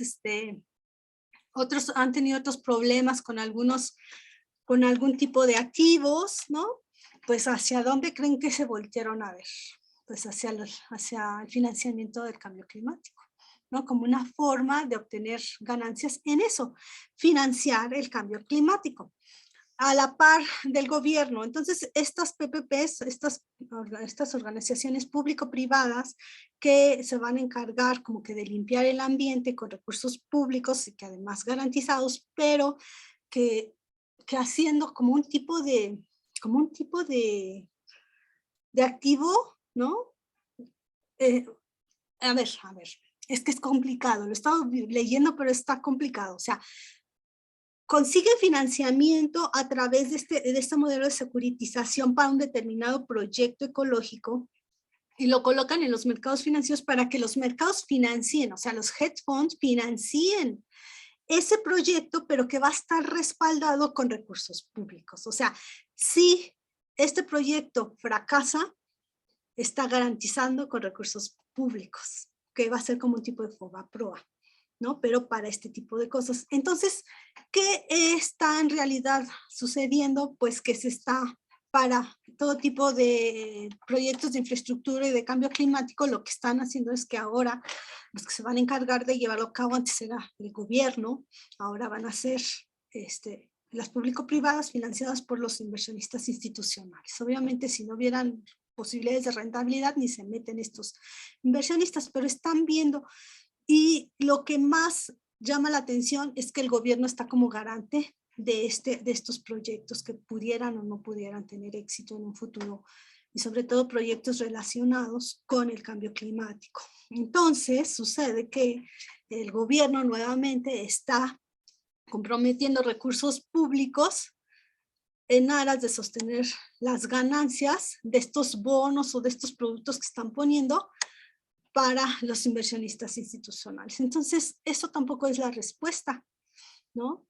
otros han tenido otros problemas con algún tipo de activos, ¿no? Pues ¿hacia dónde creen que se voltearon a ver? Pues hacia el financiamiento del cambio climático, ¿no? Como una forma de obtener ganancias en eso, financiar el cambio climático a la par del gobierno. Entonces, estas PPPs, estas organizaciones público-privadas que se van a encargar como que de limpiar el ambiente con recursos públicos y que además garantizados, pero que haciendo como un tipo de activo, ¿no? A ver, es que es complicado, lo he estado leyendo, pero está complicado. O sea, consiguen financiamiento a través de este modelo de securitización para un determinado proyecto ecológico y lo colocan en los mercados financieros para que los mercados financien, o sea, los hedge funds financien ese proyecto, pero que va a estar respaldado con recursos públicos. O sea, si este proyecto fracasa, está garantizando con recursos públicos, que va a ser como un tipo de FOBAPROA, ¿no? Pero para este tipo de cosas. Entonces, ¿qué está en realidad sucediendo? Pues que se está para todo tipo de proyectos de infraestructura y de cambio climático, lo que están haciendo es que ahora los que se van a encargar de llevarlo a cabo, antes era el gobierno, ahora van a ser las público-privadas financiadas por los inversionistas institucionales. Obviamente, si no hubieran posibilidades de rentabilidad, ni se meten estos inversionistas, pero están viendo. Y lo que más llama la atención es que el gobierno está como garante de estos proyectos que pudieran o no pudieran tener éxito en un futuro y sobre todo proyectos relacionados con el cambio climático. Entonces sucede que el gobierno nuevamente está comprometiendo recursos públicos en aras de sostener las ganancias de estos bonos o de estos productos que están poniendo para los inversionistas institucionales. Entonces, eso tampoco es la respuesta, ¿no?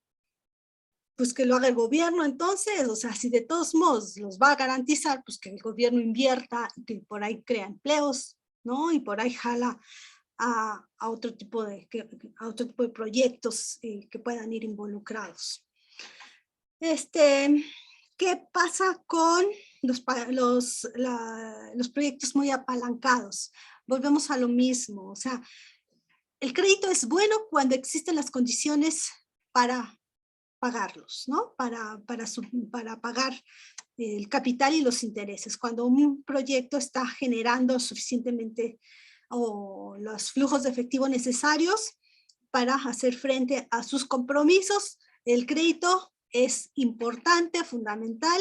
Pues que lo haga el gobierno entonces, o sea, si de todos modos los va a garantizar, pues que el gobierno invierta, que por ahí crea empleos, ¿no? Y por ahí jala a otro tipo de proyectos que puedan ir involucrados. ¿Qué pasa con los proyectos muy apalancados? Volvemos a lo mismo, o sea, el crédito es bueno cuando existen las condiciones para pagarlos, ¿no? Para pagar el capital y los intereses. Cuando un proyecto está generando suficientemente los flujos de efectivo necesarios para hacer frente a sus compromisos, el crédito es importante, fundamental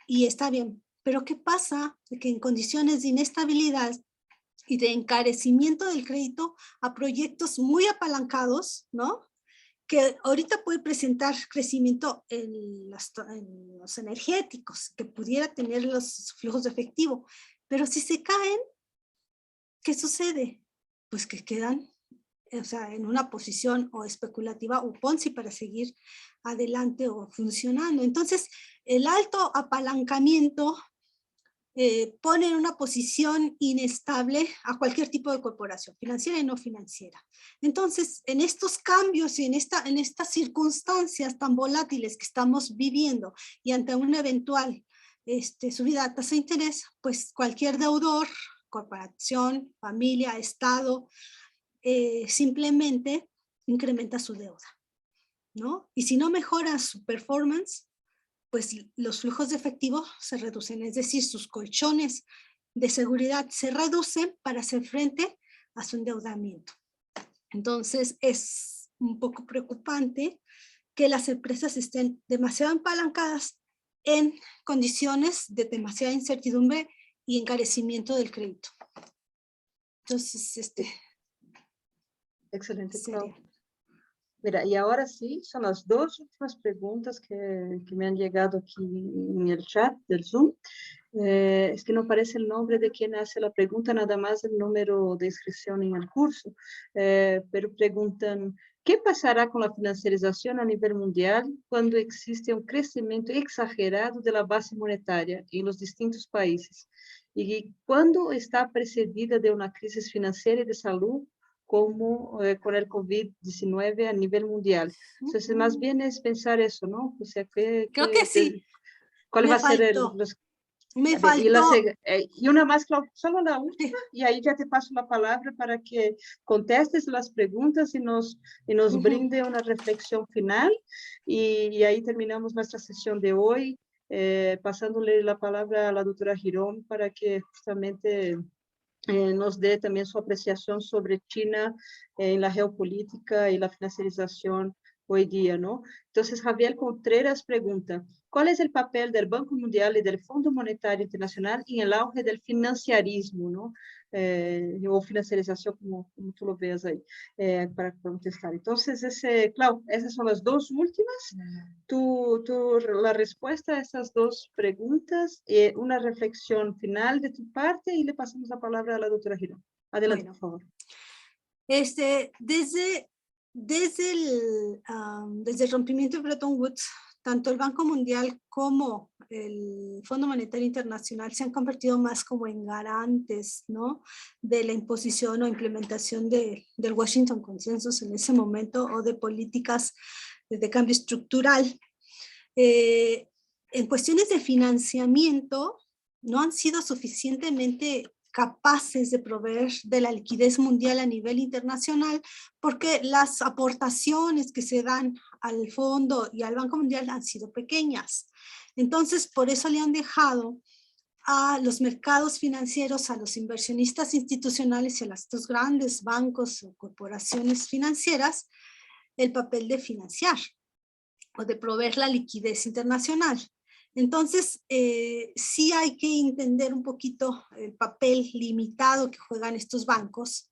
y está bien. Pero ¿qué pasa? Que en condiciones de inestabilidad y de encarecimiento del crédito a proyectos muy apalancados, ¿no? Que ahorita puede presentar crecimiento en los energéticos, que pudiera tener los flujos de efectivo, pero si se caen, ¿qué sucede? Pues que quedan, o sea, en una posición o especulativa o Ponzi para seguir adelante o funcionando. Entonces, el alto apalancamiento pone en una posición inestable a cualquier tipo de corporación, financiera y no financiera. Entonces, en estos cambios y en estas circunstancias tan volátiles que estamos viviendo y ante una eventual subida de tasa de interés, pues cualquier deudor, corporación, familia, Estado, simplemente incrementa su deuda, ¿no? Y si no mejora su performance, pues los flujos de efectivo se reducen, es decir, sus colchones de seguridad se reducen para hacer frente a su endeudamiento. Entonces es un poco preocupante que las empresas estén demasiado apalancadas en condiciones de demasiada incertidumbre y encarecimiento del crédito. Entonces, Excelente, sería. Clau. Mira, y ahora sí, son las dos últimas preguntas que me han llegado aquí en el chat del Zoom. Es que no aparece el nombre de quien hace la pregunta, nada más el número de inscripción en el curso, pero preguntan, ¿qué pasará con la financiarización a nivel mundial cuando existe un crecimiento exagerado de la base monetaria en los distintos países? ¿Y cuándo está precedida de una crisis financiera y de salud como con el COVID-19 a nivel mundial? Entonces, más bien es pensar eso, ¿no? O sea, Creo que sí. ¿cuál va a ser los... Me faltó. Y una más, solo la última, y ahí ya te paso la palabra para que contestes las preguntas y nos brinde una reflexión final. Y ahí terminamos nuestra sesión de hoy, pasándole la palabra a la doctora Girón para que justamente nos dé también su apreciación sobre China en la geopolítica y la financiarización hoy día, ¿no? Entonces, Javier Contreras pregunta, ¿cuál es el papel del Banco Mundial y del Fondo Monetario Internacional en el auge del financiarismo, ¿no? O financiarización, como tú lo veas ahí, para contestar. Entonces, Clau, esas son las dos últimas. La respuesta a estas dos preguntas, una reflexión final de tu parte y le pasamos la palabra a la doctora Girón. Adelante, bueno, por favor. Desde el rompimiento de Bretton Woods, tanto el Banco Mundial como el Fondo Monetario Internacional se han convertido más como en garantes, ¿no? De la imposición o implementación del Washington Consensus en ese momento, o de políticas de cambio estructural. En cuestiones de financiamiento, no han sido suficientemente capaces de proveer de la liquidez mundial a nivel internacional, porque las aportaciones que se dan al fondo y al Banco Mundial han sido pequeñas. Entonces, por eso le han dejado a los mercados financieros, a los inversionistas institucionales y a estos grandes bancos o corporaciones financieras, el papel de financiar o de proveer la liquidez internacional. Entonces, sí hay que entender un poquito el papel limitado que juegan estos bancos,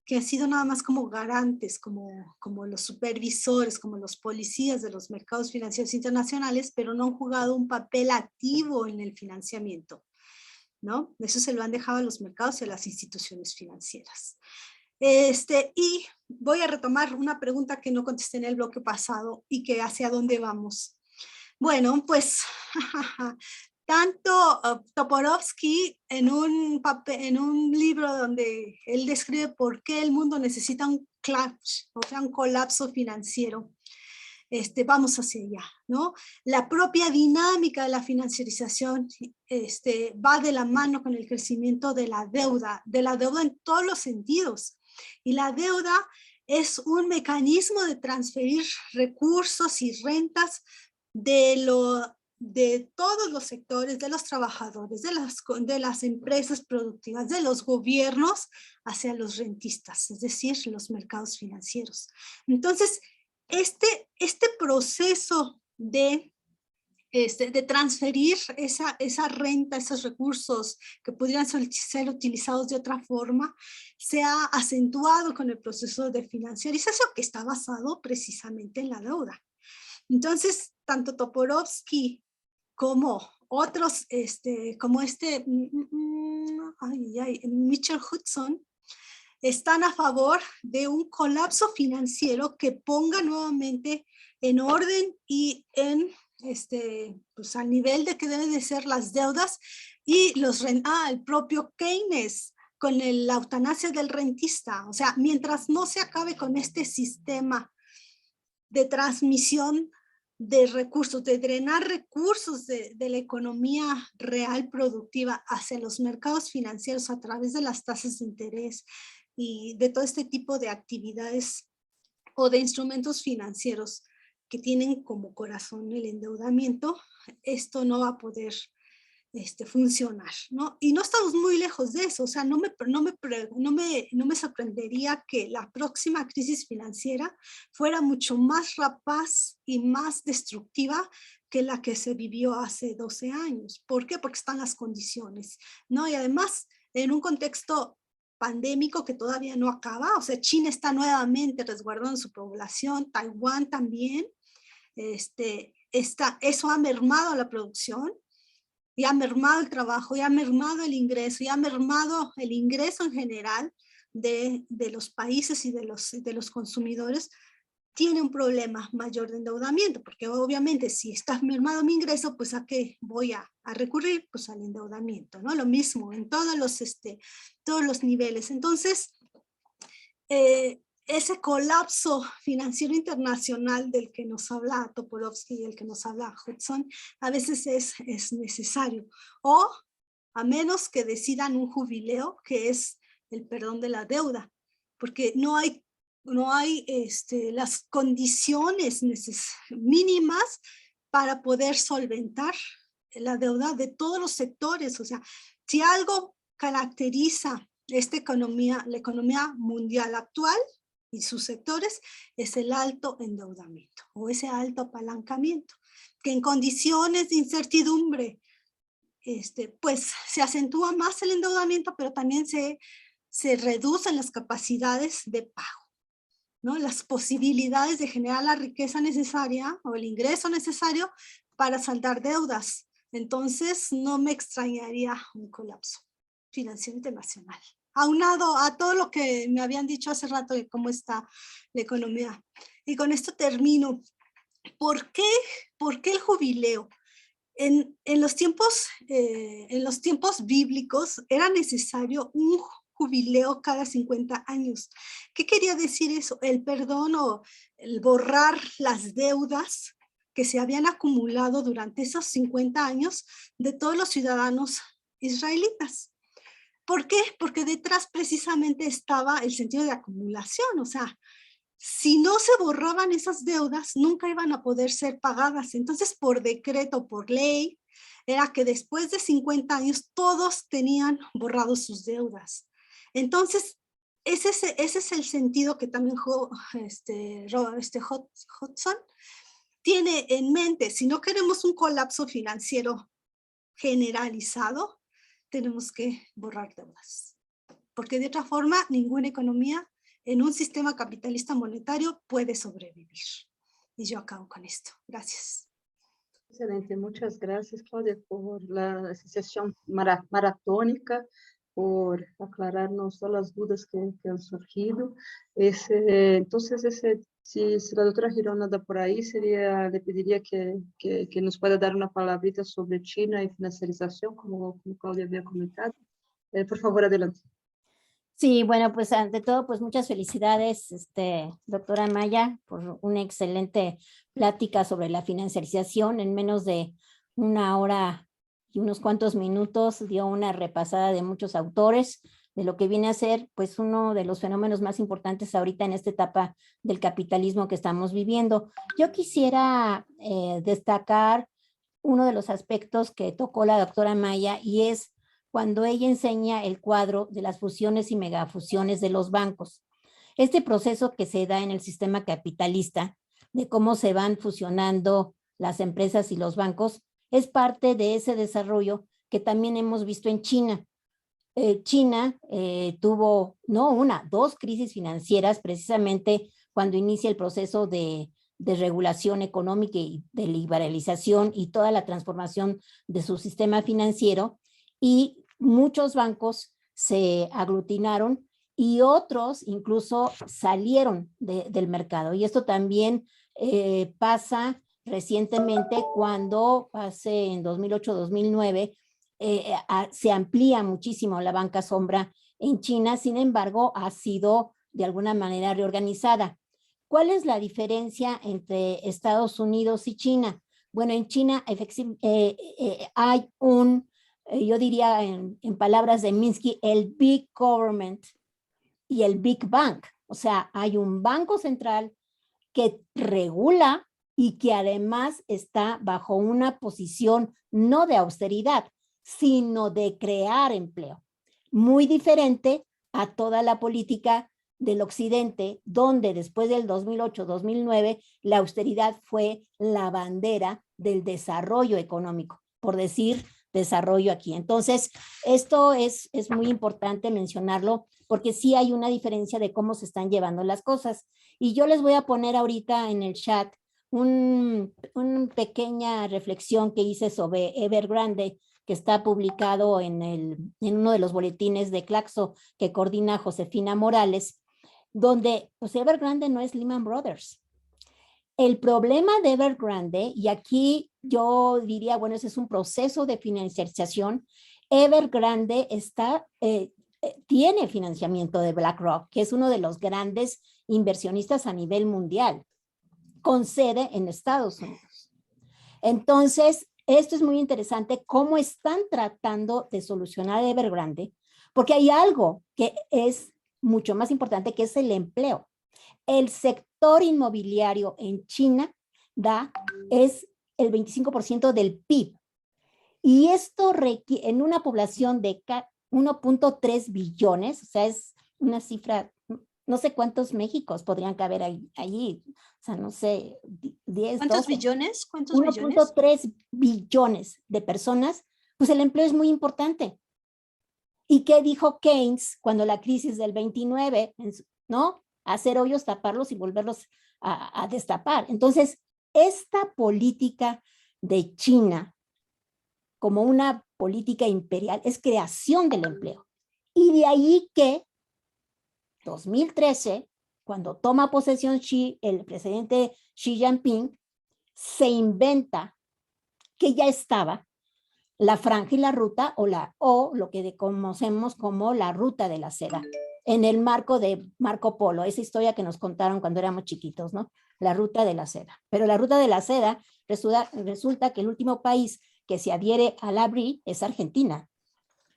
que han sido nada más como garantes, como los supervisores, como los policías de los mercados financieros internacionales, pero no han jugado un papel activo en el financiamiento, ¿no? Eso se lo han dejado a los mercados y a las instituciones financieras. Y voy a retomar una pregunta que no contesté en el bloque pasado y que hacia dónde vamos. Bueno, pues tanto Toporowski en un libro donde él describe por qué el mundo necesita un crash, o sea, un colapso financiero. Vamos hacia allá, ¿no? La propia dinámica de la financiarización va de la mano con el crecimiento de la deuda en todos los sentidos. Y la deuda es un mecanismo de transferir recursos y rentas de todos los sectores, de los trabajadores, de las empresas productivas, de los gobiernos hacia los rentistas, es decir, los mercados financieros. Entonces, este proceso de transferir esa renta, esos recursos que podrían ser utilizados de otra forma, se ha acentuado con el proceso de financiarización que está basado precisamente en la deuda. Entonces, tanto Toporowski como otros, como Mitchell Hudson, están a favor de un colapso financiero que ponga nuevamente en orden y en pues al nivel de que deben de ser las deudas y el propio Keynes con la eutanasia del rentista. O sea, mientras no se acabe con este sistema de transmisión de recursos, de drenar recursos de la economía real productiva hacia los mercados financieros a través de las tasas de interés y de todo este tipo de actividades o de instrumentos financieros que tienen como corazón el endeudamiento, esto no va a poder funcionar, ¿no? Y no estamos muy lejos de eso, o sea, no me sorprendería que la próxima crisis financiera fuera mucho más rapaz y más destructiva que la que se vivió hace 12 años. ¿Por qué? Porque están las condiciones, ¿no? Y además, en un contexto pandémico que todavía no acaba, o sea, China está nuevamente resguardando su población, Taiwán también, eso ha mermado la producción, y ha mermado el trabajo, y ha mermado el ingreso, y ha mermado el ingreso en general de los países y de los consumidores. Tiene un problema mayor de endeudamiento, porque obviamente si está mermado mi ingreso, pues ¿a qué voy a recurrir? Pues al endeudamiento, ¿no? Lo mismo en todos los niveles. Entonces, ese colapso financiero internacional del que nos habla Toporowski y el que nos habla Hudson, a veces es necesario. O a menos que decidan un jubileo, que es el perdón de la deuda, porque no hay las condiciones mínimas para poder solventar la deuda de todos los sectores. O sea, si algo caracteriza la economía mundial actual y sus sectores, es el alto endeudamiento o ese alto apalancamiento, que en condiciones de incertidumbre, pues se acentúa más el endeudamiento, pero también se reducen las capacidades de pago, ¿no? Las posibilidades de generar la riqueza necesaria o el ingreso necesario para saldar deudas. Entonces, no me extrañaría un colapso financiero internacional, aunado a todo lo que me habían dicho hace rato de cómo está la economía. Y con esto termino. ¿Por qué el jubileo? En los tiempos bíblicos era necesario un jubileo cada 50 años. ¿Qué quería decir eso? El perdón o el borrar las deudas que se habían acumulado durante esos 50 años de todos los ciudadanos israelitas. ¿Por qué? Porque detrás precisamente estaba el sentido de acumulación, o sea, si no se borraban esas deudas, nunca iban a poder ser pagadas. Entonces, por decreto, por ley, era que después de 50 años todos tenían borrados sus deudas. Entonces, ese es el sentido que también Hudson tiene en mente, si no queremos un colapso financiero generalizado, tenemos que borrar deudas. Porque de otra forma, ninguna economía en un sistema capitalista monetario puede sobrevivir. Y yo acabo con esto. Gracias. Excelente, muchas gracias, Claudia, por la sesión maratónica, por aclararnos todas las dudas que han surgido. Entonces, si la doctora Girón anda por ahí, le pediría que nos pueda dar una palabrita sobre China y financiarización, como Claudia había comentado. Por favor, adelante. Sí, bueno, pues ante todo, pues muchas felicidades, doctora Maya, por una excelente plática sobre la financiarización. En menos de una hora y unos cuantos minutos dio una repasada de muchos autores, de lo que viene a ser pues uno de los fenómenos más importantes ahorita en esta etapa del capitalismo que estamos viviendo. Yo quisiera destacar uno de los aspectos que tocó la doctora Maya, y es cuando ella enseña el cuadro de las fusiones y megafusiones de los bancos. Este proceso que se da en el sistema capitalista, de cómo se van fusionando las empresas y los bancos, es parte de ese desarrollo que también hemos visto en China. China tuvo, no una, dos crisis financieras precisamente cuando inicia el proceso de regulación económica y de liberalización y toda la transformación de su sistema financiero, y muchos bancos se aglutinaron y otros incluso salieron del mercado. Y esto también pasa recientemente cuando hace en 2008-2009 se amplía muchísimo la banca sombra en China. Sin embargo, ha sido de alguna manera reorganizada. ¿Cuál es la diferencia entre Estados Unidos y China? Bueno, en China hay yo diría en palabras de Minsky, el Big Government y el Big Bank. O sea, hay un banco central que regula y que además está bajo una posición no de austeridad, sino de crear empleo. Muy diferente a toda la política del occidente, donde después del 2008-2009 la austeridad fue la bandera del desarrollo económico, por decir desarrollo aquí. Entonces, esto es muy importante mencionarlo, porque sí hay una diferencia de cómo se están llevando las cosas. Y yo les voy a poner ahorita en el chat una pequeña reflexión que hice sobre Evergrande, que está publicado en uno de los boletines de Claxo que coordina Josefina Morales, donde pues Evergrande no es Lehman Brothers. El problema de Evergrande, y aquí yo diría, bueno, ese es un proceso de financiarización. Evergrande tiene financiamiento de BlackRock, que es uno de los grandes inversionistas a nivel mundial, con sede en Estados Unidos. Entonces, esto es muy interesante, cómo están tratando de solucionar Evergrande, porque hay algo que es mucho más importante, que es el empleo. El sector inmobiliario en China es el 25% del PIB. Y esto requiere, en una población de 1.3 billones, o sea, es una cifra, no sé cuántos Méxicos podrían caber allí, o sea, no sé, 10, ¿Cuántos 12. billones? 1.3 billones de personas, pues el empleo es muy importante. ¿Y qué dijo Keynes cuando la crisis del 29, ¿no? Hacer hoyos, taparlos y volverlos a destapar. Entonces, esta política de China como una política imperial es creación del empleo. Y de ahí que 2013, cuando toma posesión el presidente Xi Jinping, se inventa que ya estaba la franja y la ruta, o lo que conocemos como la ruta de la seda, en el marco de Marco Polo, esa historia que nos contaron cuando éramos chiquitos, ¿no? La ruta de la seda. Pero la ruta de la seda resulta que el último país que se adhiere a la BRI es Argentina.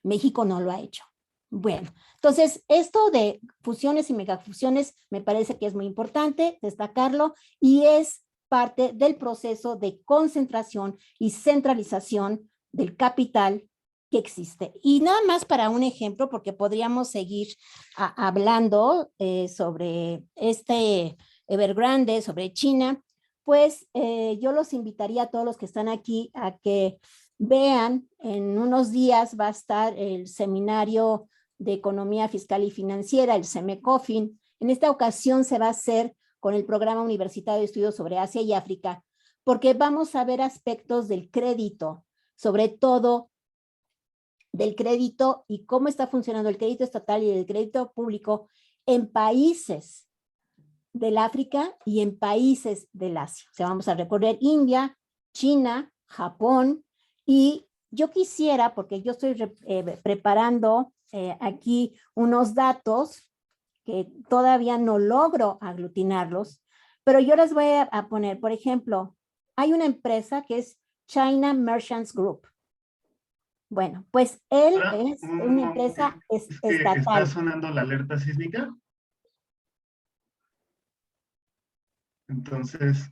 México no lo ha hecho. Bueno, entonces esto de fusiones y megafusiones me parece que es muy importante destacarlo, y es parte del proceso de concentración y centralización del capital que existe. Y nada más para un ejemplo, porque podríamos seguir hablando sobre Evergrande, sobre China. pues yo los invitaría a todos los que están aquí a que vean, en unos días va a estar el seminario de Economía Fiscal y Financiera, el CEMECOFIN. En esta ocasión se va a hacer con el Programa Universitario de Estudios sobre Asia y África, porque vamos a ver aspectos del crédito, sobre todo del crédito y cómo está funcionando el crédito estatal y el crédito público en países del África y en países del Asia. O sea, vamos a recorrer India, China, Japón, y yo quisiera, porque yo estoy preparando aquí unos datos que todavía no logro aglutinarlos, pero yo les voy a poner, por ejemplo, hay una empresa que es China Merchants Group. Bueno, pues él es una empresa estatal. ¿Está sonando la alerta sísmica? Sí, Entonces...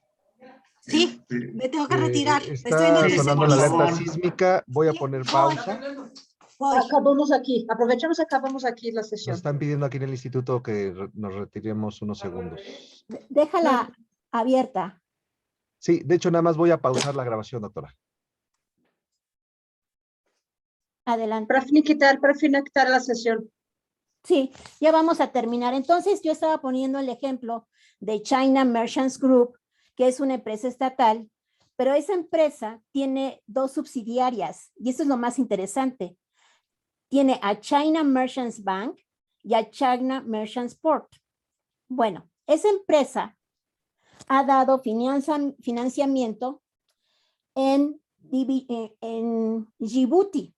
me tengo que retirar. Está sonando la alerta favor. sísmica. Voy a poner pausa. Acabamos aquí, aprovechamos, acabamos aquí la Nos sesión. están pidiendo aquí en el instituto que nos retiremos unos segundos. Déjala abierta. Sí, de hecho, nada más voy a pausar la grabación, doctora. Adelante. Para finiquitar la sesión. Sí, ya vamos a terminar. Entonces, yo estaba poniendo el ejemplo de China Merchants Group, que es una empresa estatal, pero esa empresa tiene dos subsidiarias, y eso es lo más interesante. Tiene a China Merchants Bank y a China Merchants Port. Bueno, esa empresa ha dado financiamiento en Djibouti,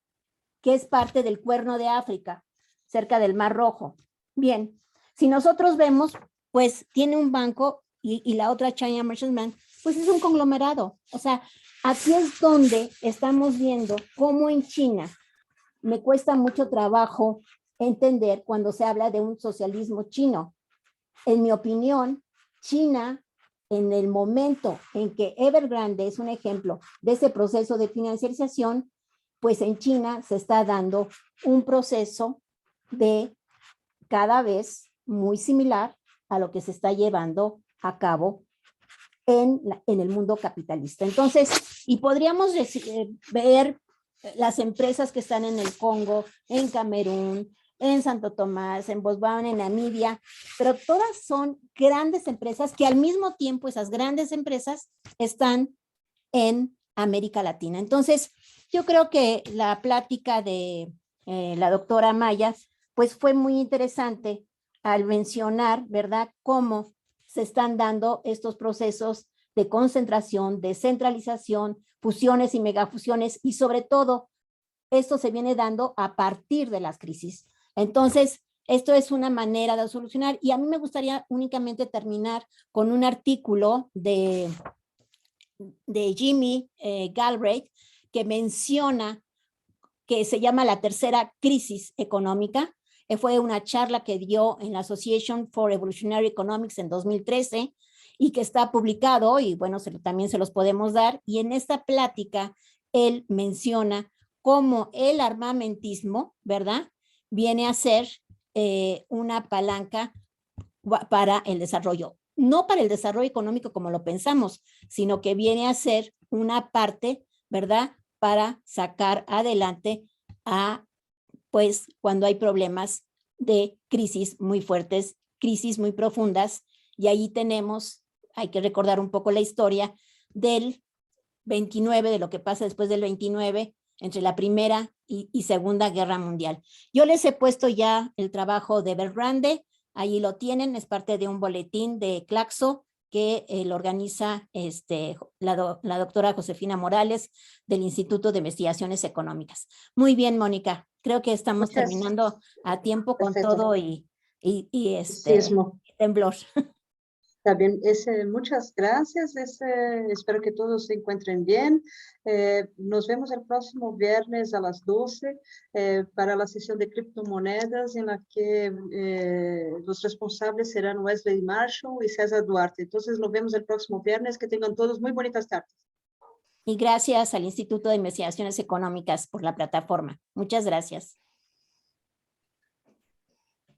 que es parte del Cuerno de África, cerca del Mar Rojo. Bien, si nosotros vemos, pues tiene un banco y la otra China Merchants Bank, pues es un conglomerado. O sea, aquí es donde estamos viendo cómo en China me cuesta mucho trabajo entender cuando se habla de un socialismo chino. En mi opinión, China, en el momento en que Evergrande es un ejemplo de ese proceso de financiarización, pues en China se está dando un proceso de cada vez muy similar a lo que se está llevando a cabo en el mundo capitalista. Entonces, y podríamos ver las empresas que están en el Congo, en Camerún, en Santo Tomás, en Botswana, en Namibia, pero todas son grandes empresas que al mismo tiempo esas grandes empresas están en América Latina. Entonces, yo creo que la plática de la doctora Maya, pues fue muy interesante al mencionar, ¿verdad?, cómo se están dando estos procesos de concentración, descentralización, fusiones y megafusiones, y sobre todo, esto se viene dando a partir de las crisis. Entonces, esto es una manera de solucionar, y a mí me gustaría únicamente terminar con un artículo de Jimmy Galbraith, que menciona que se llama la tercera crisis económica. Fue una charla que dio en la Association for Evolutionary Economics en 2013 y que está publicado, y bueno, también se los podemos dar. Y en esta plática, él menciona cómo el armamentismo, ¿verdad?, viene a ser una palanca para el desarrollo. No para el desarrollo económico como lo pensamos, sino que viene a ser una parte, ¿verdad?, para sacar adelante pues, cuando hay problemas de crisis muy fuertes, crisis muy profundas, y ahí tenemos, hay que recordar un poco la historia del 29, de lo que pasa después del 29, entre la Primera y Segunda Guerra Mundial. Yo les he puesto ya el trabajo de Evergrande, ahí lo tienen, es parte de un boletín de Claxo que lo organiza la doctora Josefina Morales del Instituto de Investigaciones Económicas. Muy bien, Mónica, creo que estamos terminando a tiempo con todo y temblor. Está bien, muchas gracias, espero que todos se encuentren bien. Nos vemos el próximo viernes a las 12 para la sesión de criptomonedas en la que los responsables serán Wesley Marshall y César Duarte. Entonces nos vemos el próximo viernes, que tengan todos muy bonitas tardes. Y gracias al Instituto de Investigaciones Económicas por la plataforma. Muchas gracias.